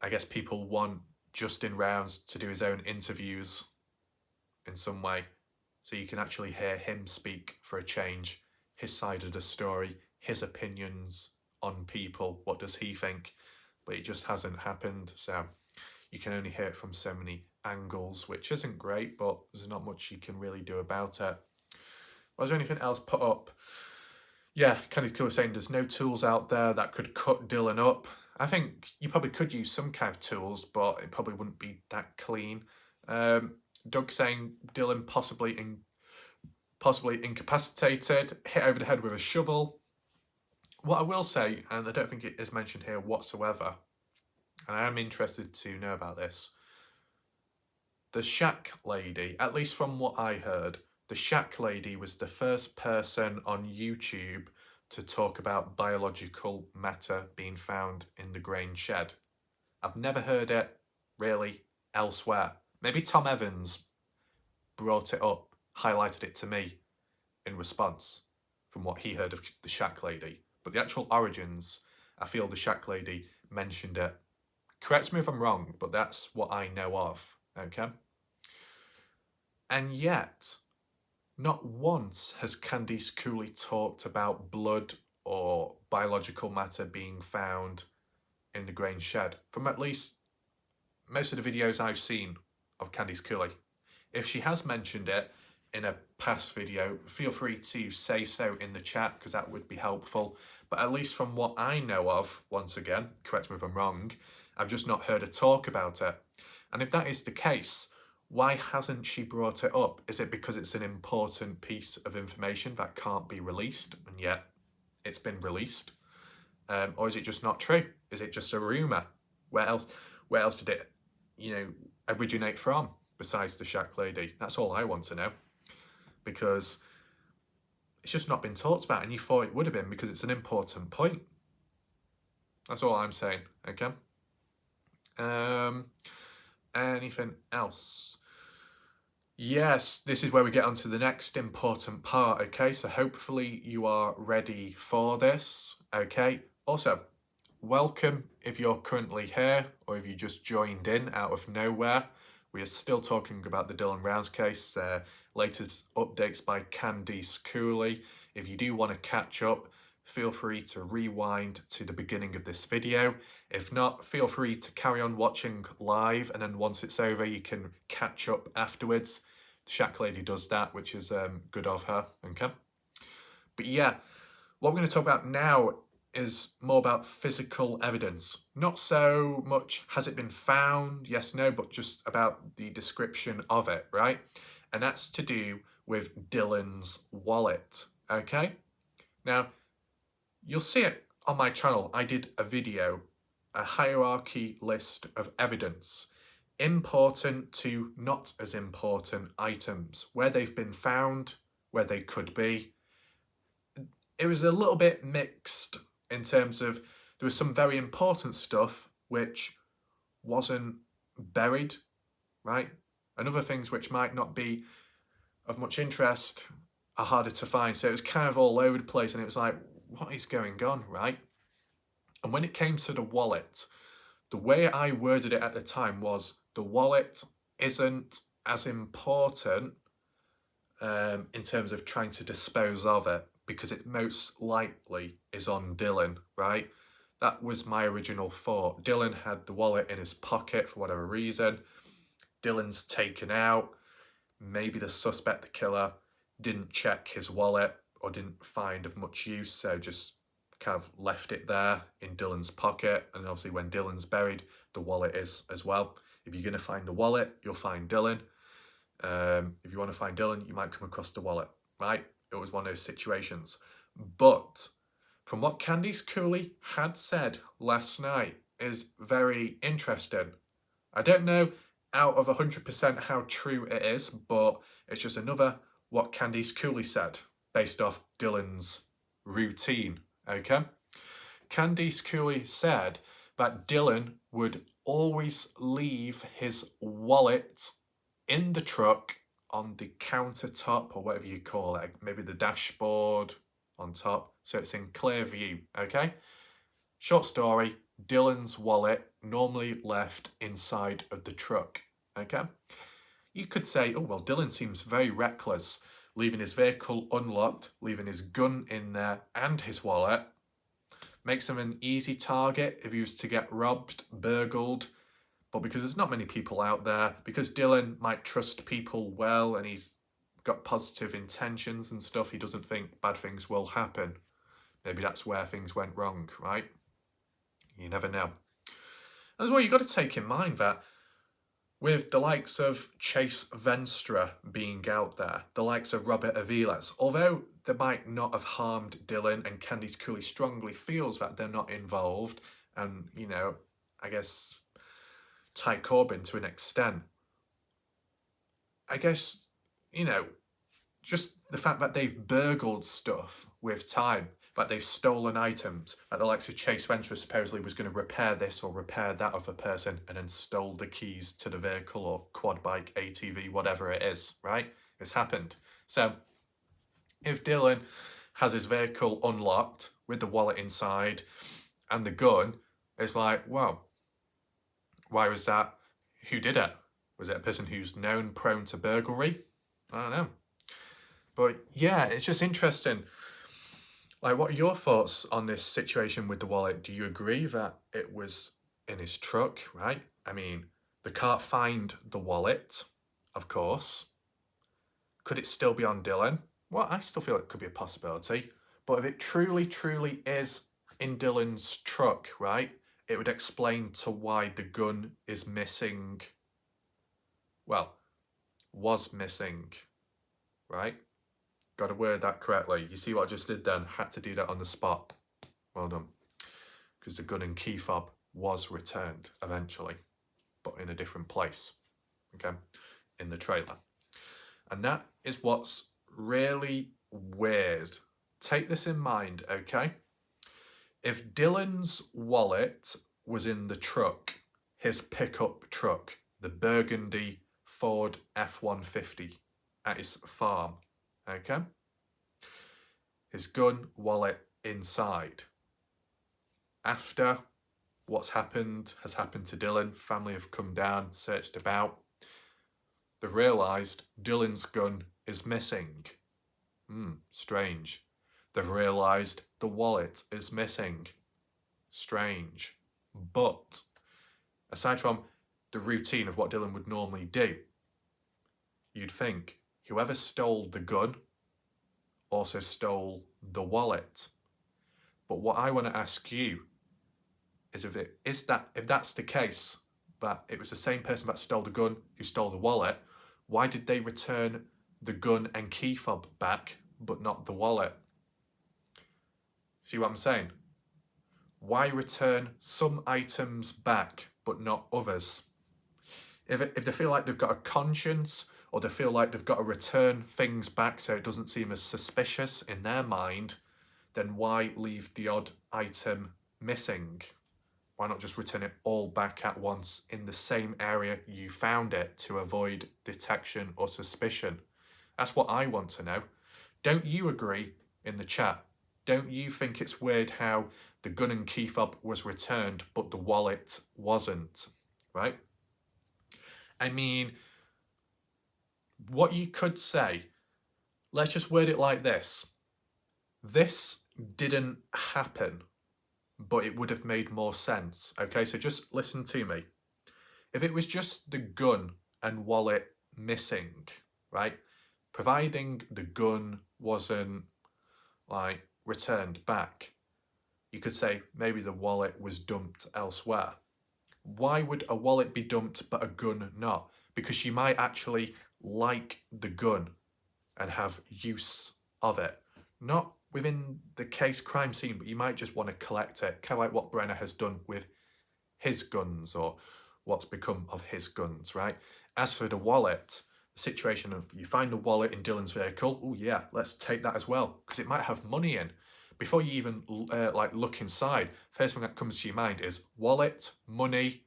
I guess people want Justin Rounds to do his own interviews in some way. so you can actually hear him speak for a change, his side of the story, his opinions on people, what does he think, but it just hasn't happened, so you can only hear it from so many angles, which isn't great, but there's not much you can really do about it. Was there anything else put up? Yeah, Candice Cooley saying there's no tools out there that could cut Dylan up. I think you probably could use some kind of tools, but it probably wouldn't be that clean. Doug saying Dylan possibly incapacitated, hit over the head with a shovel. What I will say, and I don't think it is mentioned here whatsoever, and I am interested to know about this, the Shack Lady, at least from what I heard, the Shack Lady was the first person on YouTube to talk about biological matter being found in the grain shed. I've never heard it, really, elsewhere. Maybe Tom Evans brought it up, highlighted it to me in response from what he heard of the Shack Lady. But the actual origins, I feel the Shack Lady mentioned it. Correct me if I'm wrong, but that's what I know of, okay? And yet, not once has Candice Cooley talked about blood or biological matter being found in the grain shed, from at least most of the videos I've seen of Candice Cooley. If she has mentioned it in a past video, feel free to say so in the chat, because that would be helpful. But at least from what I know of, once again, correct me if I'm wrong, I've just not heard her talk about it. And if that is the case, why hasn't she brought it up? Is it because it's an important piece of information that can't be released, and yet it's been released? Or is it just not true? Is it just a rumour? Where else did it, originate from besides the Shack Lady? That's all I want to know, because it's just not been talked about, and you thought it would have been because it's an important point. That's all I'm saying, okay? Anything else? Yes, this is where we get onto the next important part, okay? So hopefully you are ready for this, okay? Also, welcome if you're currently here or if you just joined in out of nowhere. We are still talking about the Dylan Rounds case, latest updates by Candice Cooley. If you do want to catch up, feel free to rewind to the beginning of this video. If not, feel free to carry on watching live, and then once it's over, you can catch up afterwards. The Shack Lady does that, which is good of her, okay? But yeah, what we're going to talk about now is more about physical evidence. Not so much has it been found, yes, no, but just about the description of it, right? And that's to do with Dylan's wallet, okay? Now, you'll see it on my channel. I did a video, a hierarchy list of evidence, important to not as important items, where they've been found, where they could be. It was a little bit mixed in terms of there was some very important stuff which wasn't buried, right? And other things which might not be of much interest are harder to find. So it was kind of all over the place, and it was like, what is going on, right? And when it came to the wallet, the way I worded it at the time was the wallet isn't as important in terms of trying to dispose of it, because it most likely is on Dylan, right? That was my original thought. Dylan had the wallet in his pocket for whatever reason. Dylan's taken out. Maybe the suspect, the killer, didn't check his wallet or didn't find of much use, so just kind of left it there in Dylan's pocket. And obviously when Dylan's buried, the wallet is as well. If you're going to find the wallet, you'll find Dylan. If you want to find Dylan, you might come across the wallet, right? It was one of those situations. But from what Candice Cooley had said last night is very interesting. I don't know out of 100% how true it is, but it's just another what Candice Cooley said based off Dylan's routine, okay? Candice Cooley said that Dylan would always leave his wallet in the truck on the countertop, or whatever you call it, maybe the dashboard on top, so it's in clear view, okay? Short story, Dylan's wallet normally left inside of the truck, okay? You could say, oh, well, Dylan seems very reckless, leaving his vehicle unlocked, leaving his gun in there and his wallet. Makes him an easy target if he was to get robbed, burgled. But because there's not many people out there, because Dylan might trust people well and he's got positive intentions and stuff, he doesn't think bad things will happen. Maybe that's where things went wrong, right? You never know. As well, you've got to take in mind that with the likes of Chase Venstra being out there, the likes of Robert Aviles, although they might not have harmed Dylan, and Candice Cooley strongly feels that they're not involved, and, you know, I guess Ty Corbyn to an extent, I guess, you know, just the fact that they've burgled stuff with time, that they've stolen items, that the likes of Chase Venstra supposedly was going to repair this or repair that of a person and then stole the keys to the vehicle or quad bike, ATV, whatever it is, right? It's happened. So if Dylan has his vehicle unlocked with the wallet inside and the gun, it's like, well, why was that? Who did it? Was it a person who's known prone to burglary? I don't know. But yeah, it's just interesting. Like, what are your thoughts on this situation with the wallet? Do you agree that it was in his truck, right? I mean, they can't find the wallet, of course. Could it still be on Dylan? Well, I still feel it could be a possibility. But if it truly, truly is in Dylan's truck, right, it would explain to why the gun is missing. Well, was missing, right? Got to word that correctly. You see what I just did then? Had to do that on the spot. Well done. Because the gun and key fob was returned eventually, but in a different place, okay, in the trailer. And that is what's really weird. Take this in mind, okay? If Dylan's wallet was in the truck, his pickup truck, the burgundy Ford F-150 at his farm, okay? His gun, wallet inside. After what's happened has happened to Dylan, family have come down, searched about. They've realised Dylan's gun is missing. Strange. They've realised the wallet is missing. Strange. But aside from the routine of what Dylan would normally do, you'd think whoever stole the gun also stole the wallet. But what I want to ask you is if that's the case, that it was the same person that stole the gun who stole the wallet, why did they return the gun and key fob back but not the wallet? See what I'm saying? Why return some items back but not others? If they feel like they've got a conscience, or they feel like they've got to return things back so it doesn't seem as suspicious in their mind, then why leave the odd item missing? Why not just return it all back at once in the same area you found it to avoid detection or suspicion? That's what I want to know. Don't you agree in the chat? Don't you think it's weird how the gun and key fob was returned but the wallet wasn't, right? I mean, what you could say, let's just word it like this. This didn't happen, but it would have made more sense. Okay, so just listen to me. If it was just the gun and wallet missing, right? Providing the gun wasn't like returned back, you could say maybe the wallet was dumped elsewhere. Why would a wallet be dumped but a gun not? Because she might actually like the gun and have use of it. Not within the case crime scene, but you might just want to collect it, kind of like what Brenner has done with his guns, or what's become of his guns, right? As for the wallet, the situation of you find the wallet in Dylan's vehicle, oh yeah, let's take that as well, because it might have money in. Before you even look inside, first thing that comes to your mind is wallet, money,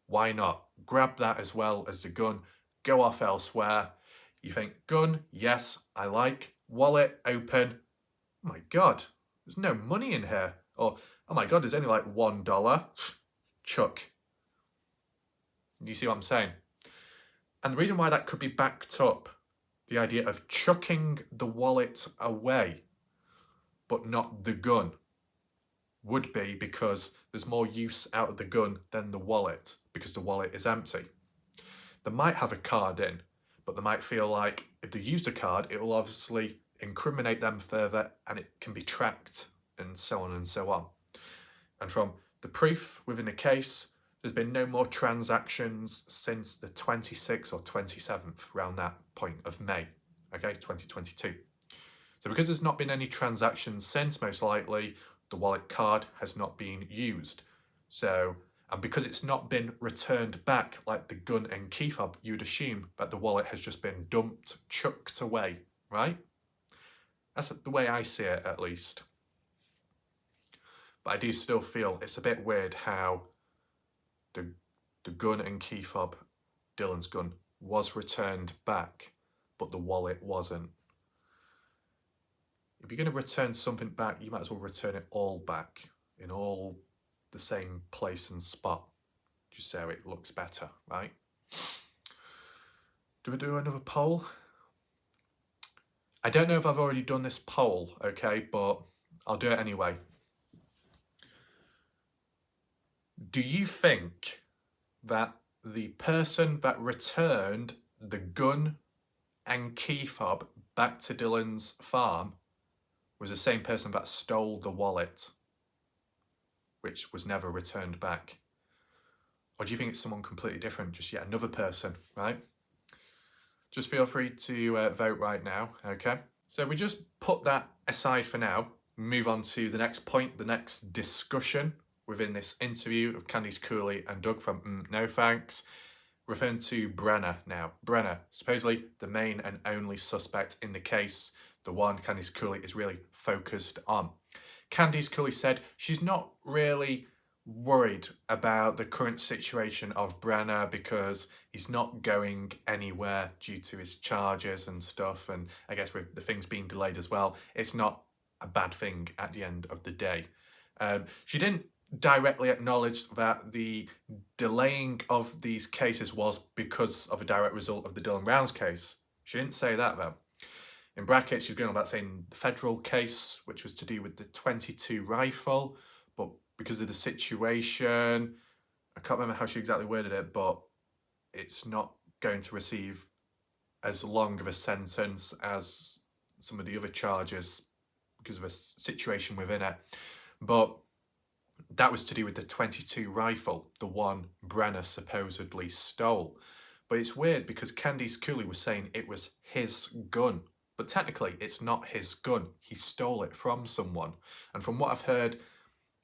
why not? Grab that as well as the gun, go off elsewhere. You think, gun, yes, I like. Wallet, open. Oh my God, there's no money in here. Or, oh my God, there's only like $1. Chuck. You see what I'm saying? And the reason why that could be backed up, the idea of chucking the wallet away, but not the gun, would be because there's more use out of the gun than the wallet, because the wallet is empty. They might have a card in, but they might feel like if they use a card, it will obviously incriminate them further and it can be tracked and so on and so on. And from the proof within the case, there's been no more transactions since the 26th or 27th, around that point of May, okay, 2022. So because there's not been any transactions since, most likely, the wallet card has not been used. So, and because it's not been returned back like the gun and key fob, you'd assume that the wallet has just been dumped, chucked away, right? That's the way I see it, at least. But I do still feel it's a bit weird how the gun and key fob, Dylan's gun, was returned back, but the wallet wasn't. If you're going to return something back, you might as well return it all back in all the same place and spot, just so it looks better, right? Do we do another poll? I don't know if I've already done this poll, okay, but I'll do it anyway. Do you think that the person that returned the gun and key fob back to Dylan's farm was the same person that stole the wallet, which was never returned back? Or do you think it's someone completely different, just yet another person, right? Just feel free to vote right now, okay? So we just put that aside for now, move on to the next point, the next discussion within this interview of Candice Cooley and Doug from No Thanks, referring to Brenna now. Brenna, supposedly the main and only suspect in the case, the one Candice Cooley is really focused on. Candice Cooley said she's not really worried about the current situation of Brenna because he's not going anywhere due to his charges and stuff, and I guess with the things being delayed as well, it's not a bad thing at the end of the day. She didn't directly acknowledge that the delaying of these cases was because of a direct result of the Dylan Rounds case. She didn't say that though. In brackets, she's going on about saying the federal case, which was to do with the .22 rifle, but because of the situation, I can't remember how she exactly worded it, but it's not going to receive as long of a sentence as some of the other charges because of a situation within it. But that was to do with the .22 rifle, the one Brenna supposedly stole. But it's weird because Candice Cooley was saying it was his gun. But technically, it's not his gun. He stole it from someone. And from what I've heard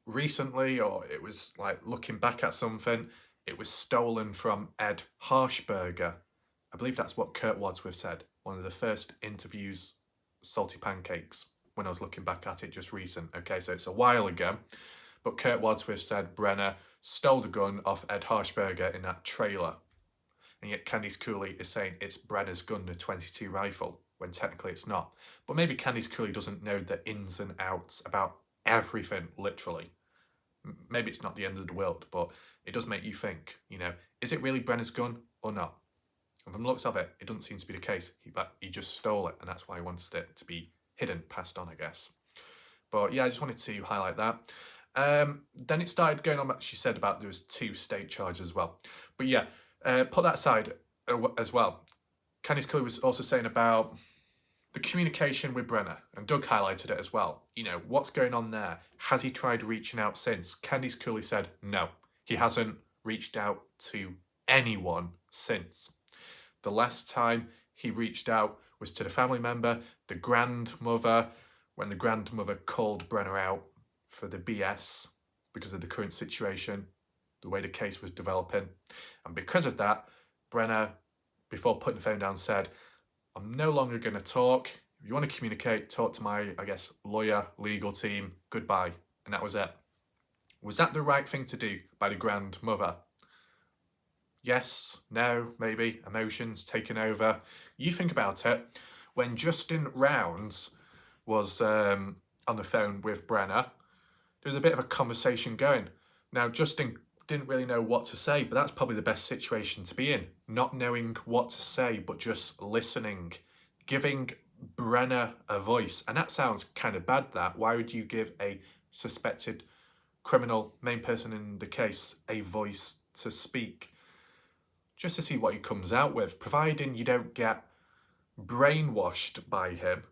recently, or it was like looking back at something, it was stolen from Ed Harshberger. I believe that's what Kurt Wadsworth said. One of the first interviews, Salty Pancakes, when I was looking back at it just recent. Okay, so it's a while ago. But Kurt Wadsworth said Brenna stole the gun off Ed Harshberger in that trailer. And yet Candice Cooley is saying it's Brenna's gun, the .22 rifle, when technically it's not. But maybe Candice Cooley doesn't know the ins and outs about everything, literally. Maybe it's not the end of the world, but it does make you think, you know, is it really Brenna's gun or not? And from the looks of it, it doesn't seem to be the case. He just stole it, and that's why he wanted it to be hidden, passed on, I guess. But yeah, I just wanted to highlight that. Then it started going on, she said about there was 2 state charges as well. But yeah, put that aside as well. Candice Cooley was also saying about the communication with Brenna, and Doug highlighted it as well. You know, what's going on there? Has he tried reaching out since? Candice Cooley said no, he hasn't reached out to anyone since. The last time he reached out was to the family member, the grandmother, when the grandmother called Brenna out for the BS because of the current situation, the way the case was developing. And because of that, Brenna, before putting the phone down, said, I'm no longer going to talk. If you want to communicate, talk to my, I guess, lawyer, legal team, goodbye. And that was it. Was that the right thing to do by the grandmother? Yes, no, maybe, emotions taking over. You think about it, when Justin Rounds was on the phone with Brenna, there was a bit of a conversation going. Now, Justin didn't really know what to say, but that's probably the best situation to be in. Not knowing what to say, but just listening. Giving Brenner a voice. And that sounds kind of bad, that. Why would you give a suspected criminal, main person in the case, a voice to speak? Just to see what he comes out with. Providing you don't get brainwashed by him,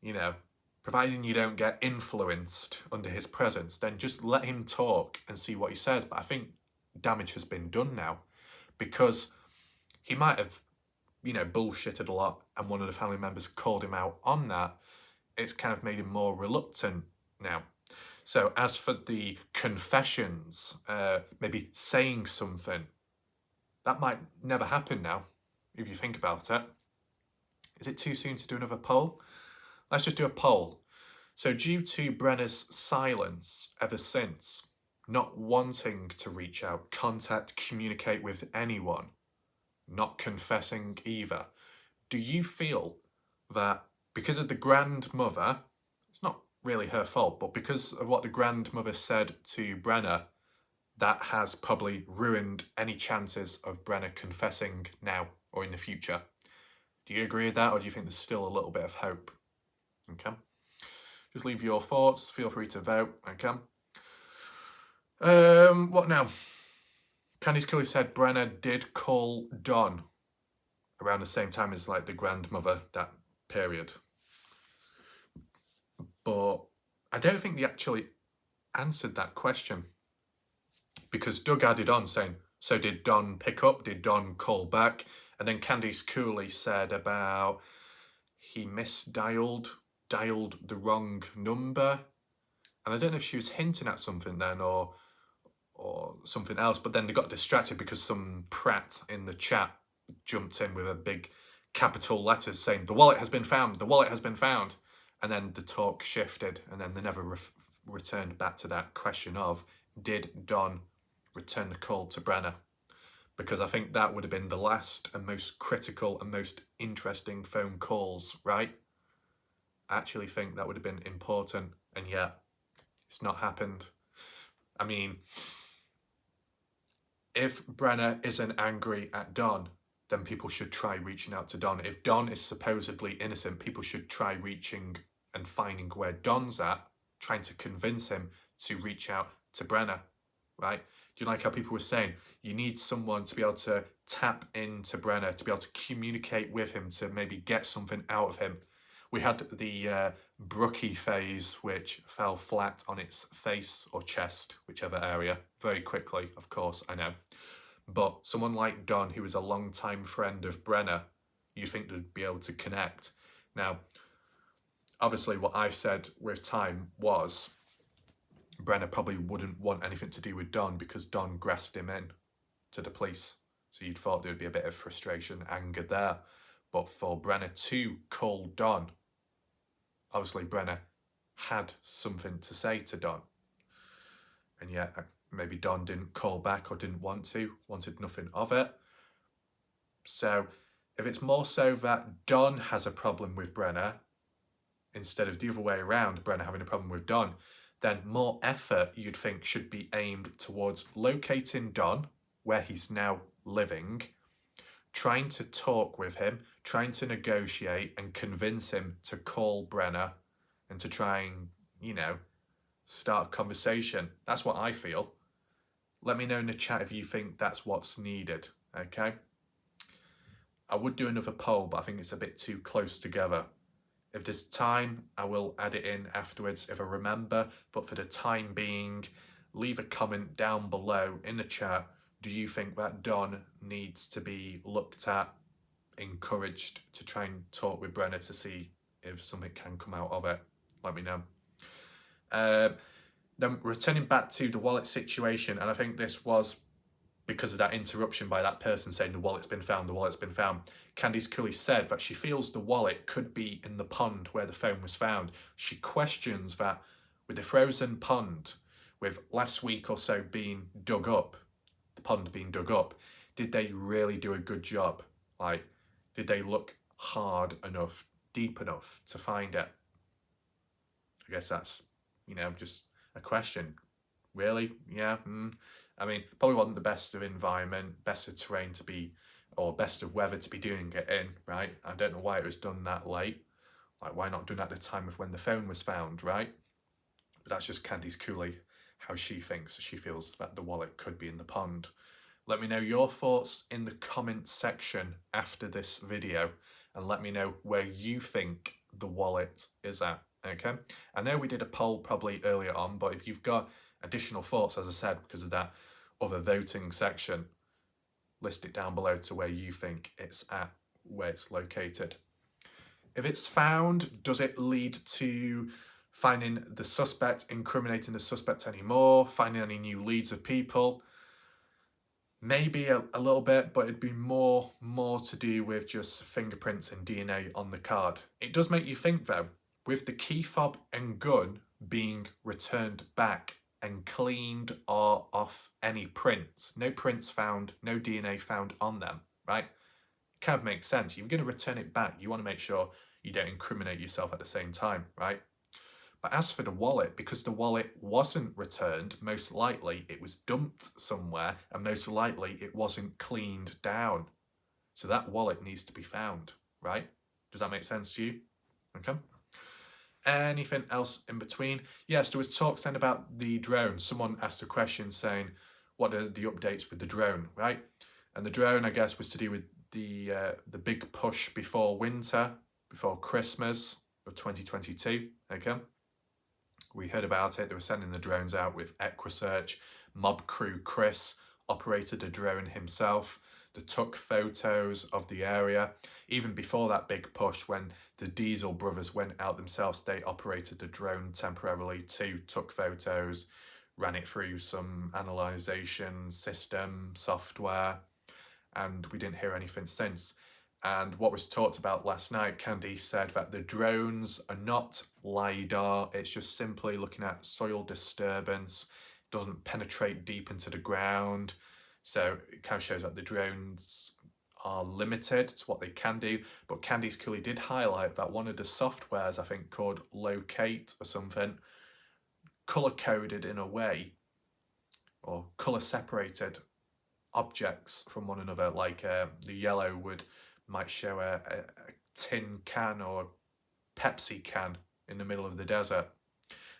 you know, providing you don't get influenced under his presence, then just let him talk and see what he says. But I think damage has been done now, because he might have, you know, bullshitted a lot, and one of the family members called him out on that. It's kind of made him more reluctant now. So as for the confessions, maybe saying something, that might never happen now, if you think about it. Is it too soon to do another poll? Let's just do a poll. So due to Brenner's silence ever since, not wanting to reach out, contact, communicate with anyone, not confessing either, do you feel that because of the grandmother, it's not really her fault, but because of what the grandmother said to Brenner, that has probably ruined any chances of Brenner confessing now or in the future? Do you agree with that, or do you think there's still a little bit of hope? Okay. Just leave your thoughts. Feel free to vote. Okay. What now? Candice Cooley said Brenner did call Don around the same time as like the grandmother, that period. But I don't think they actually answered that question, because Doug added on saying, so did Don pick up? Did Don call back? And then Candice Cooley said about he dialed the wrong number. And I don't know if she was hinting at something then or something else, but then they got distracted because some prat in the chat jumped in with a big capital letters saying, the wallet has been found, the wallet has been found. And then the talk shifted, and then they never returned back to that question of, did Don return the call to Brenner? Because I think that would have been the last and most critical and most interesting phone calls, right? I actually think that would have been important, and yet it's not happened. I mean, if Brenner isn't angry at Don, then people should try reaching out to Don. If Don is supposedly innocent, people should try reaching and finding where Don's at, trying to convince him to reach out to Brenner, right? Do you like how people were saying, you need someone to be able to tap into Brenner, to be able to communicate with him, to maybe get something out of him. We had the Brookie phase, which fell flat on its face or chest, whichever area, very quickly, of course, I know. But someone like Don, who is a long-time friend of Brenner, you think they'd be able to connect. Now, obviously what I've said with time was Brenner probably wouldn't want anything to do with Don because Don grassed him in to the police. So you'd thought there would be a bit of frustration, anger there. But for Brenner to call Don, obviously Brenner had something to say to Don. And yet maybe Don didn't call back or didn't want to, wanted nothing of it. So if it's more so that Don has a problem with Brenner, instead of the other way around, Brenner having a problem with Don, then more effort you'd think should be aimed towards locating Don, where he's now living, trying to talk with him, trying to negotiate and convince him to call Brenner and to try and, you know, start a conversation. That's what I feel. Let me know in the chat if you think that's what's needed, okay? I would do another poll, but I think it's a bit too close together. If there's time, I will add it in afterwards if I remember, but for the time being, leave a comment down below in the chat. Do you think that Don needs to be looked at, encouraged to try and talk with Brenner to see if something can come out of it? Let me know. Then returning back to the wallet situation, and I think this was because of that interruption by that person saying the wallet's been found, the wallet's been found. Candice Cooley said that she feels the wallet could be in the pond where the phone was found. She questions that with the frozen pond, with last week or so being dug up, the pond being dug up, did they really do a good job? Like, did they look hard enough, deep enough to find it? I guess that's, you know, just a question. Really? Yeah. I mean, probably wasn't the best of environment, best of terrain to be, or best of weather to be doing it in, right? I don't know why it was done that late. Like, why not done at the time of when the phone was found, right? But that's just Candice Cooley, how she thinks. She feels that the wallet could be in the pond. Let me know your thoughts in the comments section after this video, and let me know where you think the wallet is at, okay? I know we did a poll probably earlier on, but if you've got additional thoughts, as I said, because of that other voting section, list it down below to where you think it's at, where it's located. If it's found, does it lead to finding the suspect, incriminating the suspect anymore, finding any new leads of people? Maybe a little bit, but it'd be more to do with just fingerprints and DNA on the card. It does make you think though, with the key fob and gun being returned back and cleaned or off any prints, no prints found, no DNA found on them, right? Kind of makes sense. You're going to return it back. You want to make sure you don't incriminate yourself at the same time, right? But as for the wallet, because the wallet wasn't returned, most likely it was dumped somewhere and most likely it wasn't cleaned down. So that wallet needs to be found, right? Does that make sense to you? Okay. Anything else in between? Yes, there was talks then about the drone. Someone asked a question saying, what are the updates with the drone, right? And the drone, I guess, was to do with the big push before winter, before Christmas of 2022, okay? We heard about it. They were sending the drones out with Equisearch. Mob crew Chris operated a drone himself. They took photos of the area. Even before that big push, when the Diesel brothers went out themselves, they operated a drone temporarily too, took photos, ran it through some analyzation system, software, and we didn't hear anything since. And what was talked about last night, Candice said that the drones are not LiDAR, it's just simply looking at soil disturbance, doesn't penetrate deep into the ground. So it kind of shows that the drones are limited to what they can do. But Candice Cooley did highlight that one of the softwares, I think called Locate or something, color-coded in a way, or color-separated objects from one another, like the yellow might show a tin can or Pepsi can in the middle of the desert.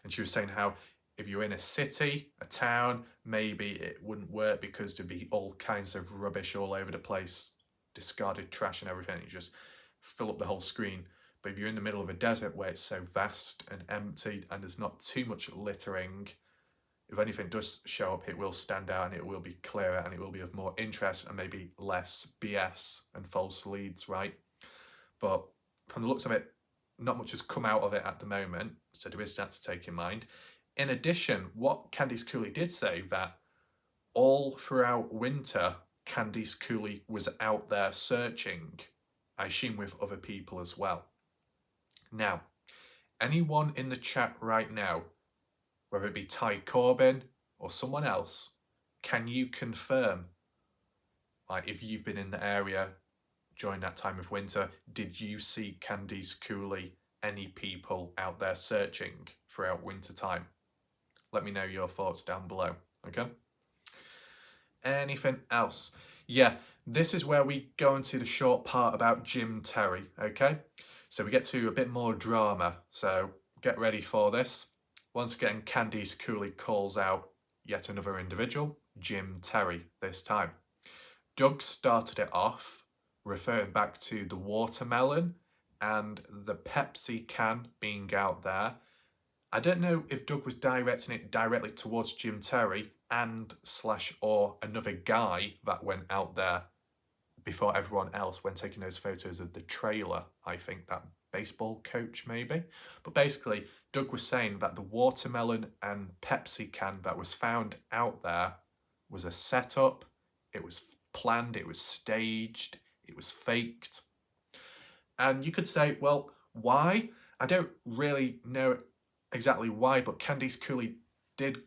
And she was saying how if you're in a city, a town, maybe it wouldn't work because there'd be all kinds of rubbish all over the place, discarded trash and everything. You just fill up the whole screen. But if you're in the middle of a desert where it's so vast and empty and there's not too much littering, if anything does show up, it will stand out and it will be clearer and it will be of more interest and maybe less BS and false leads, right? But from the looks of it, not much has come out of it at the moment, so there is that to take in mind. In addition, what Candice Cooley did say, that all throughout winter, Candice Cooley was out there searching, I assume with other people as well. Now, anyone in the chat right now, whether it be Ty Corbin or someone else, can you confirm, like, if you've been in the area during that time of winter, did you see Candice Cooley, any people out there searching throughout winter time? Let me know your thoughts down below, okay? Anything else? Yeah, this is where we go into the short part about Jim Terry, okay? So we get to a bit more drama, so get ready for this. Once again, Candice Cooley calls out yet another individual, Jim Terry this time. Doug started it off, referring back to the watermelon and the Pepsi can being out there. I don't know if Doug was directing it directly towards Jim Terry or another guy that went out there before everyone else when taking those photos of the trailer, I think that baseball coach maybe. But basically, Doug was saying that the watermelon and Pepsi can that was found out there was a setup, it was planned, it was staged, it was faked. And you could say, well, why? I don't really know exactly why, but Candice Cooley did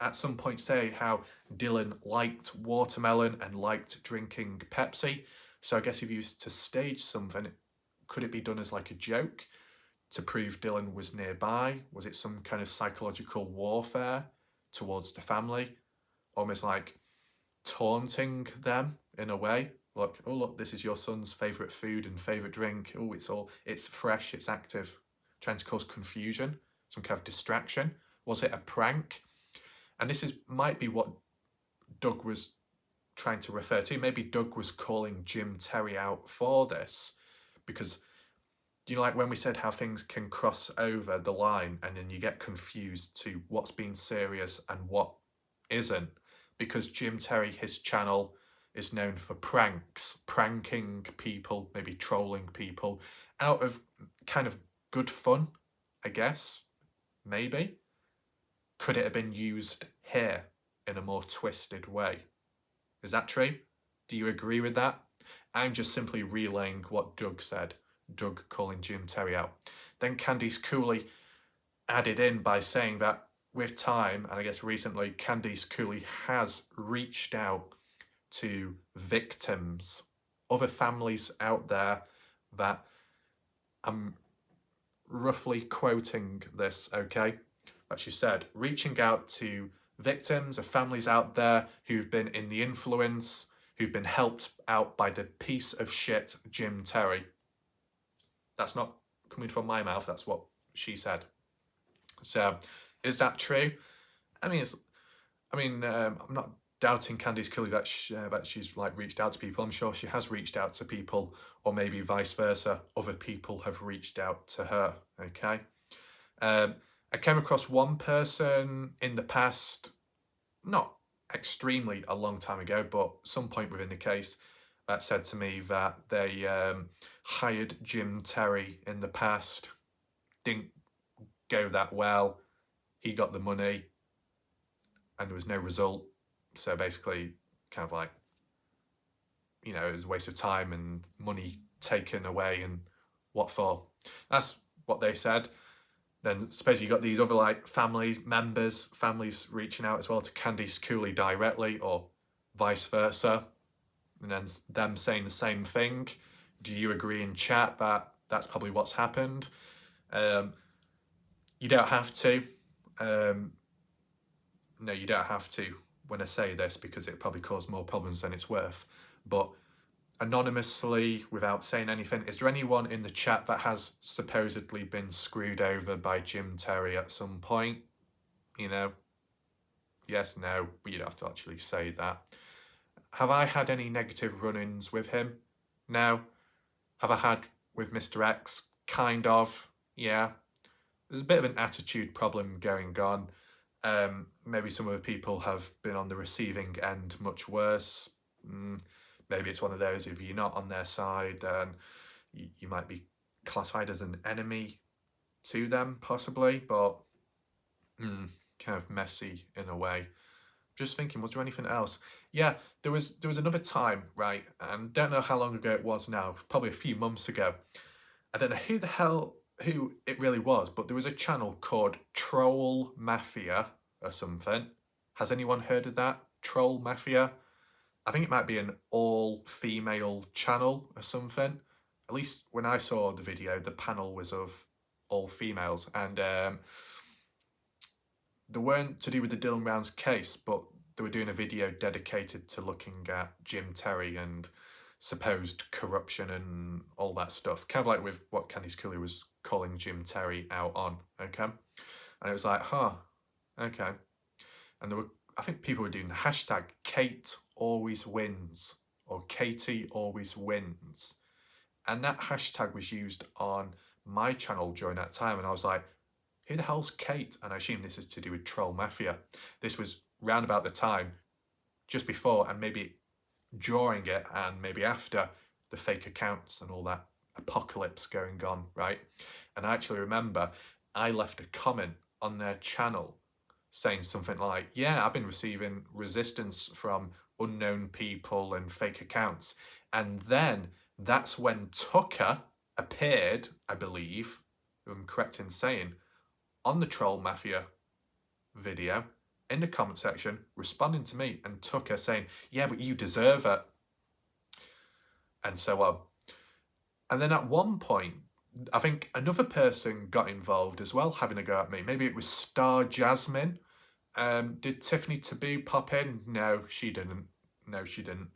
at some point say how Dylan liked watermelon and liked drinking Pepsi. So I guess if you used to stage something, could it be done as like a joke to prove Dylan was nearby? Was it some kind of psychological warfare towards the family, almost like taunting them in a way. Like, oh look, this is your son's favourite food and favourite drink. Oh, it's fresh, it's active. Trying to cause confusion, some kind of distraction. Was it a prank? And this might be what Doug was trying to refer to. Maybe Doug was calling Jim Terry out for this, because like when we said how things can cross over the line and then you get confused to what's being serious and what isn't, because Jim Terry, his channel is known for pranks, pranking people, maybe trolling people out of kind of good fun, I guess, maybe. Could it have been used here in a more twisted way? Is that true? Do you agree with that? I'm just simply relaying what Doug said, Doug calling Jim Terry out. Then Candice Cooley added in by saying that with time, and I guess recently, Candice Cooley has reached out to victims, other families out there, that I'm roughly quoting this, okay? But she said, reaching out to victims of families out there who've been in the influence, who've been helped out by the piece of shit Jim Terry. That's not coming from my mouth, that's what she said. So, is that true? I'm not doubting Candice Cooley that she's like reached out to people. I'm sure she has reached out to people, or maybe vice versa. Other people have reached out to her. Okay. I came across one person in the past, not extremely a long time ago, but some point within the case, that said to me that they hired Jim Terry in the past. Didn't go that well. He got the money and there was no result. So basically, kind of like, it was a waste of time and money taken away, and what for? That's what they said. Then suppose you got these other like families reaching out as well to Candice Cooley directly, or vice versa, and then them saying the same thing. Do you agree in chat that that's probably what's happened? You don't have to. No, you don't have to when I say this, because it probably cause more problems than it's worth. But anonymously, without saying anything, is there anyone in the chat that has supposedly been screwed over by Jim Terry at some point? Yes, no, but you don't have to actually say that. Have I had any negative run-ins with him? No. Have I had with Mr. X? Kind of, yeah. There's a bit of an attitude problem going on. Maybe some other people have been on the receiving end much worse. Maybe it's one of those, if you're not on their side, then you might be classified as an enemy to them, possibly, but kind of messy in a way. Just thinking, was there anything else? Yeah, there was another time, right, and don't know how long ago it was now, probably a few months ago. I don't know who it really was, but there was a channel called Troll Mafia or something. Has anyone heard of that? Troll Mafia? I think it might be an all-female channel or something. At least when I saw the video, the panel was of all females. And they weren't to do with the Dylan Rounds case, but they were doing a video dedicated to looking at Jim Terry and supposed corruption and all that stuff. Kind of like with what Candice Cooley was calling Jim Terry out on, okay? And it was like, okay. And I think people were doing the hashtag Kate always wins, or Katie always wins. And that hashtag was used on my channel during that time. And I was like, who the hell's Kate? And I assume this is to do with Troll Mafia. This was round about the time, just before and maybe during it and maybe after the fake accounts and all that apocalypse going on, right? And I actually remember I left a comment on their channel saying something like, yeah, I've been receiving resistance from unknown people and fake accounts. And then that's when Tucker appeared, I believe, if I'm correct in saying, on the Troll Mafia video in the comment section, responding to me, and Tucker saying, yeah, but you deserve it, and so on. And then at one point, I think another person got involved as well, having a go at me. Maybe it was Star Jasmine. Did Tiffany Taboo pop in? No, she didn't. No, she didn't.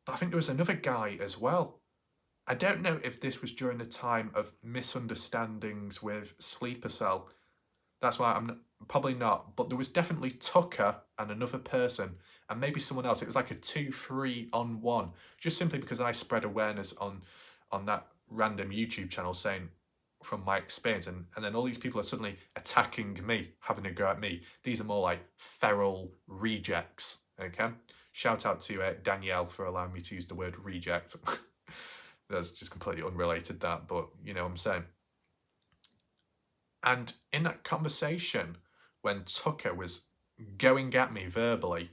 But I think there was another guy as well. I don't know if this was during the time of misunderstandings with Sleeper Cell. That's why probably not. But there was definitely Tucker and another person, and maybe someone else. It was like a 2-3-on-1, just simply because I spread awareness on that random YouTube channel saying from my experience, and then all these people are suddenly attacking me, having a go at me. These are more like feral rejects, okay? Shout out to Danielle for allowing me to use the word reject. That's just completely unrelated, that, but you know what I'm saying. And in that conversation, when Tucker was going at me verbally,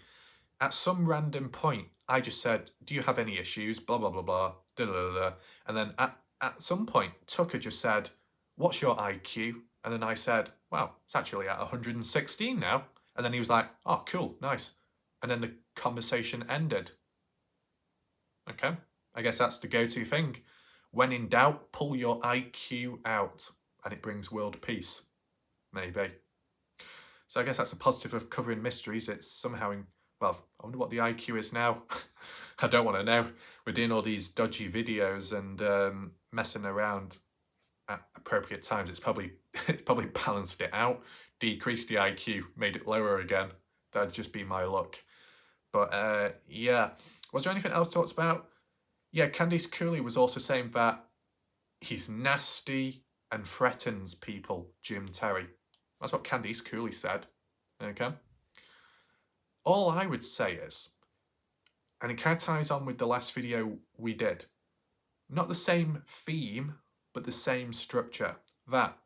at some random point, I just said, do you have any issues? Blah, blah, blah, blah, da, da, da, da. And then at some point, Tucker just said, what's your IQ? And then I said, well, it's actually at 116 now. And then he was like, oh, cool, nice. And then the conversation ended. Okay, I guess that's the go-to thing. When in doubt, pull your IQ out and it brings world peace. Maybe. So I guess that's a positive of covering mysteries. It's somehow, well, I wonder what the IQ is now. I don't want to know. We're doing all these dodgy videos and messing around at appropriate times. It's probably balanced it out, decreased the IQ, made it lower again. That'd just be my luck. But yeah, was there anything else talked about? Yeah, Candice Cooley was also saying that he's nasty and threatens people, Jim Terry. That's what Candice Cooley said, okay? All I would say is, and it kind of ties on with the last video we did, not the same theme, but the same structure, that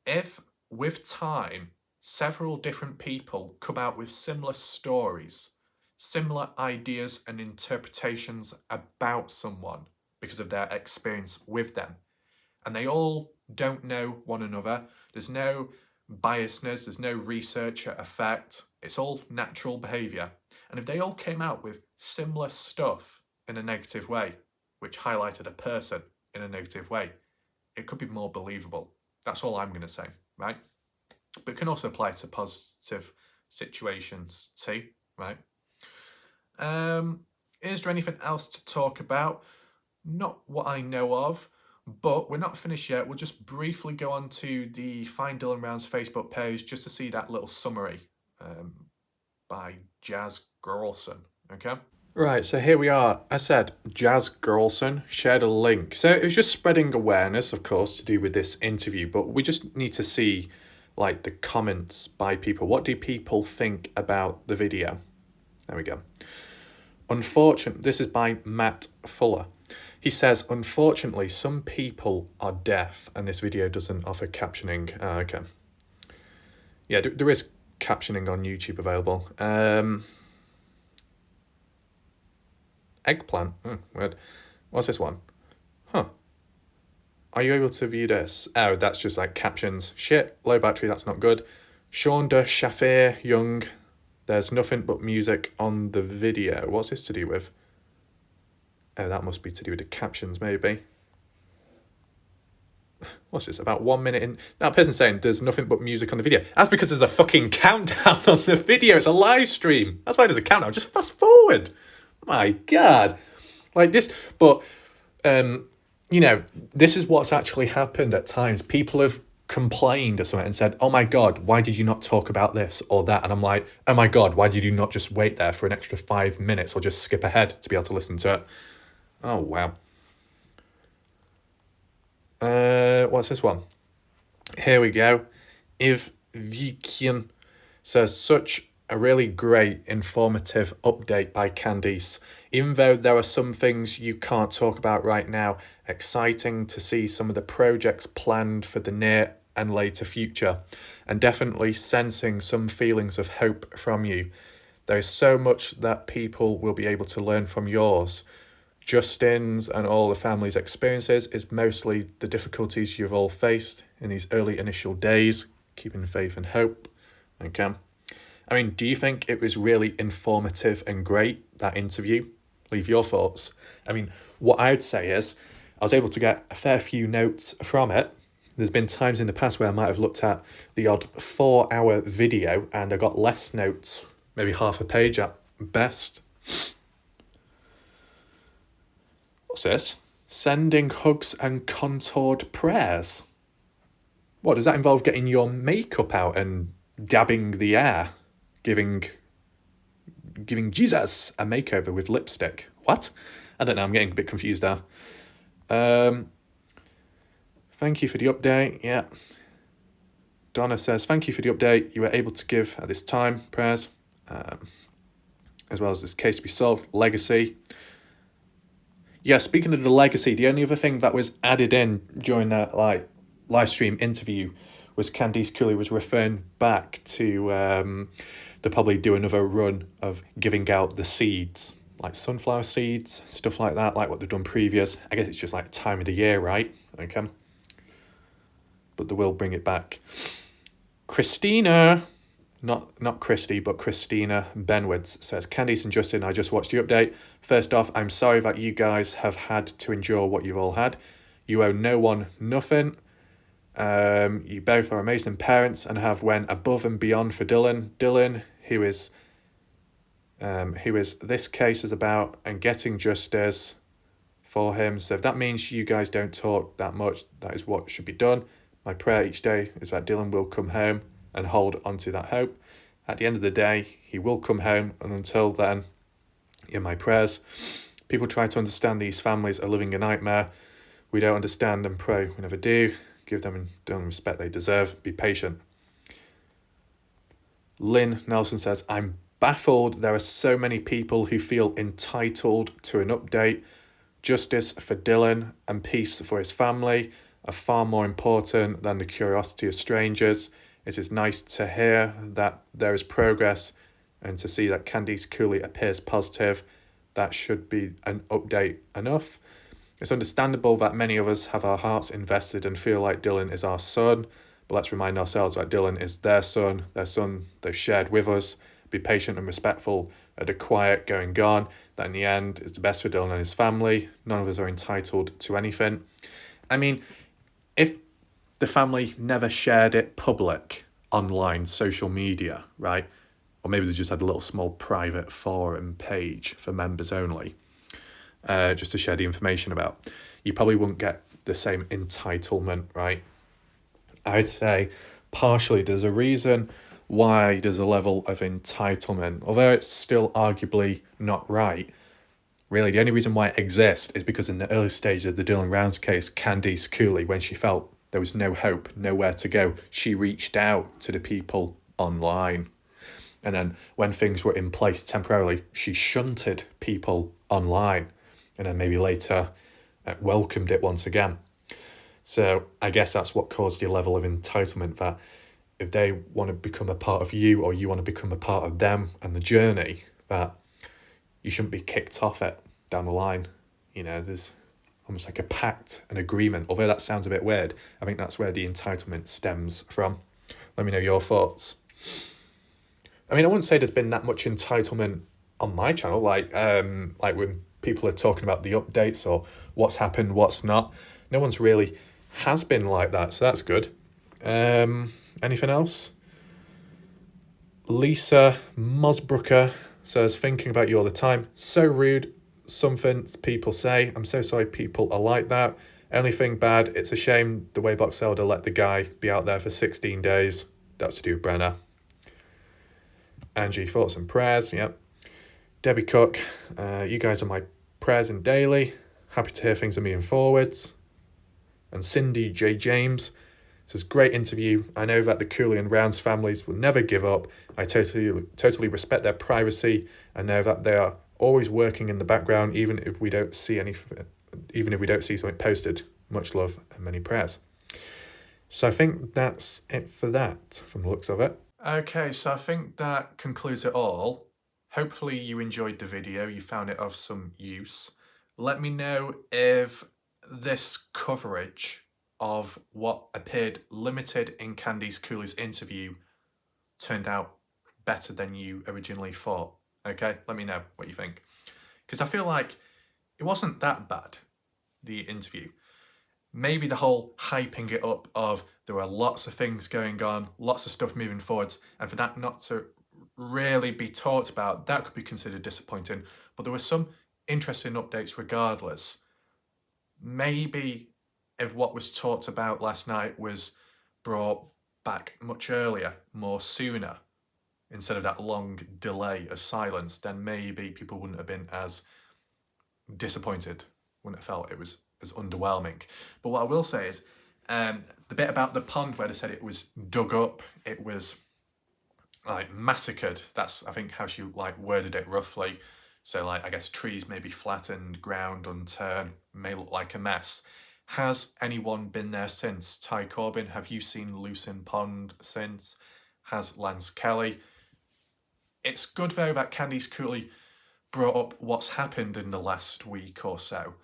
if with time, several different people come out with similar stories, similar ideas and interpretations about someone because of their experience with them, and they all don't know one another, there's no biasness, there's no research effect, it's all natural behaviour. And if they all came out with similar stuff in a negative way, which highlighted a person in a negative way, it could be more believable. That's all I'm going to say, right? But it can also apply to positive situations too, right? Is there anything else to talk about? Not what I know of, but we're not finished yet. We'll just briefly go on to the Find Dylan Rounds Facebook page just to see that little summary by Jazz Girlson, okay? Right, so here we are. I said Jazz Girlson shared a link. So it was just spreading awareness, of course, to do with this interview, but we just need to see like the comments by people. What do people think about the video? There we go. Unfortunately, this is by Matt Fuller. He says, unfortunately, some people are deaf and this video doesn't offer captioning. Okay. Yeah, there is captioning on YouTube available. Eggplant. Weird. What's this one? Huh. Are you able to view this? Oh, that's just like captions. Shit, low battery, that's not good. Shonda Shafir Young. There's nothing but music on the video. What's this to do with? Oh, that must be to do with the captions, maybe. What's this? About 1 minute in. That person's saying there's nothing but music on the video. That's because there's a fucking countdown on the video. It's a live stream. That's why there's a countdown. Just fast forward. My God. Like this. But, you know, this is what's actually happened at times. People have complained or something and said, oh my God, why did you not talk about this or that? And I'm like, oh my God, why did you not just wait there for an extra 5 minutes or just skip ahead to be able to listen to it? Oh, wow. What's this one? Here we go. If Vikian says, such a really great, informative update by Candice. Even though there are some things you can't talk about right now, exciting to see some of the projects planned for the near and later future, and definitely sensing some feelings of hope from you. There is so much that people will be able to learn from yours. Justin's and all the family's experiences is mostly the difficulties you've all faced in these early initial days, keeping faith and hope. Okay. I mean, do you think it was really informative and great, that interview? Leave your thoughts. I mean, what I would say is I was able to get a fair few notes from it. There's been times in the past where I might have looked at the odd 4-hour video and I got less notes, maybe half a page at best. What's this? Sending hugs and contoured prayers. What, does that involve getting your makeup out and dabbing the air? Giving Jesus a makeover with lipstick? What? I don't know, I'm getting a bit confused there. Thank you for the update. Yeah. Donna says, thank you for the update. You were able to give at this time prayers, as well as this case to be solved. Legacy. Yeah, speaking of the legacy, the only other thing that was added in during that live stream interview was Candice Cooley was referring back to they'll probably do another run of giving out the seeds, like sunflower seeds, stuff like that, like what they've done previous. I guess it's just like time of the year, right? Okay. But they will bring it back. Christina, not Christy, but Christina Benwoods says, Candice and Justin, I just watched your update. First off, I'm sorry that you guys have had to endure what you've all had. You owe no one nothing. You both are amazing parents and have went above and beyond for Dylan. Dylan, who is this case is about, and getting justice for him. So if that means you guys don't talk that much, that is what should be done. My prayer each day is that Dylan will come home and hold onto that hope. At the end of the day, he will come home, and until then, in my prayers, people try to understand these families are living a nightmare. We don't understand and pray. We never do. Give them the respect they deserve. Be patient. Lynn Nelson says, I'm baffled. There are so many people who feel entitled to an update. Justice for Dylan and peace for his family are far more important than the curiosity of strangers. It is nice to hear that there is progress and to see that Candice Cooley appears positive. That should be an update enough. It's understandable that many of us have our hearts invested and feel like Dylan is our son, but let's remind ourselves that Dylan is their son they've shared with us. Be patient and respectful at the quiet going on. That in the end is the best for Dylan and his family. None of us are entitled to anything. I mean, if the family never shared it public, online, social media, right? Or maybe they just had a little small private forum page for members only, just to share the information about, you probably wouldn't get the same entitlement, right? I'd say partially there's a reason why there's a level of entitlement, although it's still arguably not right. Really, the only reason why it exists is because in the early stages of the Dylan Rounds case, Candice Cooley, when she felt there was no hope, nowhere to go, she reached out to the people online. And then when things were in place temporarily, she shunted people online. And then maybe later welcomed it once again. So I guess that's what caused the level of entitlement, that if they want to become a part of you or you want to become a part of them and the journey, that you shouldn't be kicked off it down the line. You know, there's almost like a pact, an agreement. Although that sounds a bit weird, I think that's where the entitlement stems from. Let me know your thoughts. I mean, I wouldn't say there's been that much entitlement on my channel, like when people are talking about the updates or what's happened, what's not. No one's really has been like that, so that's good. Anything else? Lisa Mosbrooker says, thinking about you all the time. So rude. Something people say. I'm so sorry people are like that. Only thing bad, it's a shame the way Box Elder let the guy be out there for 16 days. That's to do with Brenner. Angie, thoughts and prayers. Yep. Debbie Cook, you guys are my prayers in daily. Happy to hear things are moving forwards. And Cindy J. James says, great interview. I know that the Cooley and Rounds families will never give up. I totally respect their privacy and know that they are always working in the background, even if we don't see something posted. Much love and many prayers. So I think that's it for that, from the looks of it. Okay, so I think that concludes it all. Hopefully you enjoyed the video, you found it of some use. Let me know if this coverage of what appeared limited in Candice Cooley's interview turned out better than you originally thought. Okay, let me know what you think. Because I feel like it wasn't that bad, the interview. maybe the whole hyping it up of there are lots of things going on, lots of stuff moving forwards, and for that not to really be talked about, that could be considered disappointing. But there were some interesting updates regardless. Maybe if what was talked about last night was brought back much earlier, more sooner, instead of that long delay of silence, then maybe people wouldn't have been as disappointed, wouldn't have felt it was as underwhelming. But what I will say is, the bit about the pond where they said it was dug up, it was like massacred. That's, I think, how she like worded it roughly. So like, I guess trees may be flattened, ground unturned, may look like a mess. Has anyone been there since? Ty Corbin, have you seen Lucin Pond since? Has Lance Kelly? It's good though that Candice Cooley brought up what's happened in the last week or so,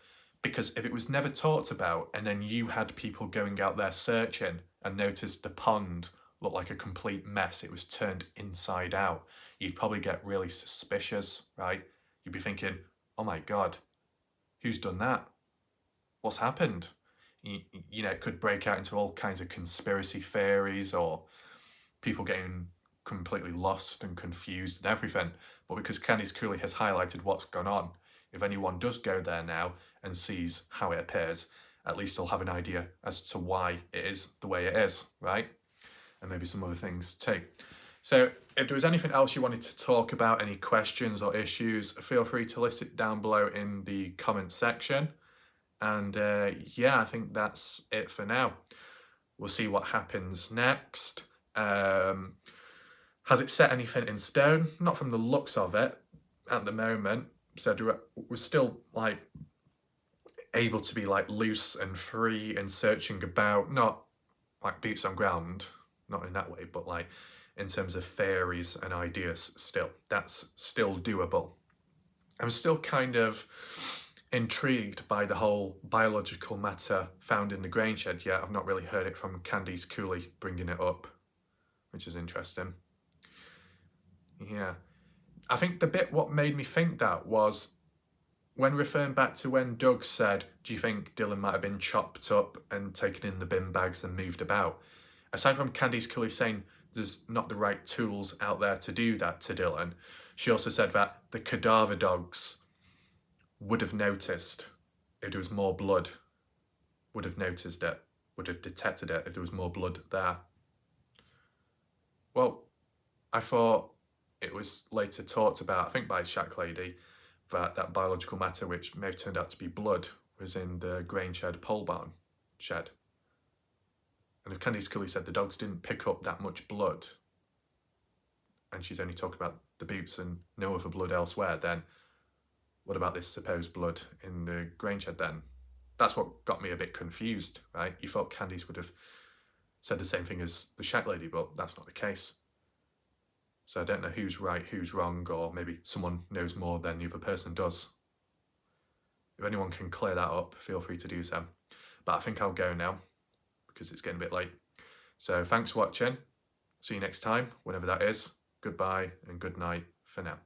because if it was never talked about and then you had people going out there searching and noticed the pond looked like a complete mess, it was turned inside out, you'd probably get really suspicious, right? You'd be thinking, oh my God, who's done that? What's happened? You know, it could break out into all kinds of conspiracy theories or people getting completely lost and confused and everything. But because Candice Cooley has highlighted what's gone on, if anyone does go there now and sees how it appears, at least they'll have an idea as to why it is the way it is, right? And maybe some other things too. So if there was anything else you wanted to talk about, any questions or issues, feel free to list it down below in the comment section. And yeah, I think that's it for now. We'll see what happens next. Has it set anything in stone? Not from the looks of it at the moment. So we're still like able to be like loose and free and searching about, not like boots on ground, not in that way, but like in terms of theories and ideas still. That's still doable. I'm still kind of intrigued by the whole biological matter found in the grain shed yet. I've not really heard it from Candice Cooley bringing it up, which is interesting. Yeah. I think the bit what made me think that was when referring back to when Doug said, do you think Dylan might have been chopped up and taken in the bin bags and moved about? Aside from Candice Cooley saying there's not the right tools out there to do that to Dylan, she also said that the cadaver dogs would have noticed if there was more blood, would have noticed it, would have detected it if there was more blood there. Well, I thought it was later talked about, I think by Shack Lady, that biological matter, which may have turned out to be blood, was in the grain shed pole barn shed. And if Candice Cooley said the dogs didn't pick up that much blood, and she's only talking about the boots and no other blood elsewhere, then what about this supposed blood in the grain shed then? That's what got me a bit confused, right? You thought Candice would have said the same thing as the Shack Lady, but that's not the case. So I don't know who's right, who's wrong, or maybe someone knows more than the other person does. If anyone can clear that up, feel free to do so. But I think I'll go now because it's getting a bit late. So thanks for watching. See you next time, whenever that is. Goodbye and good night for now.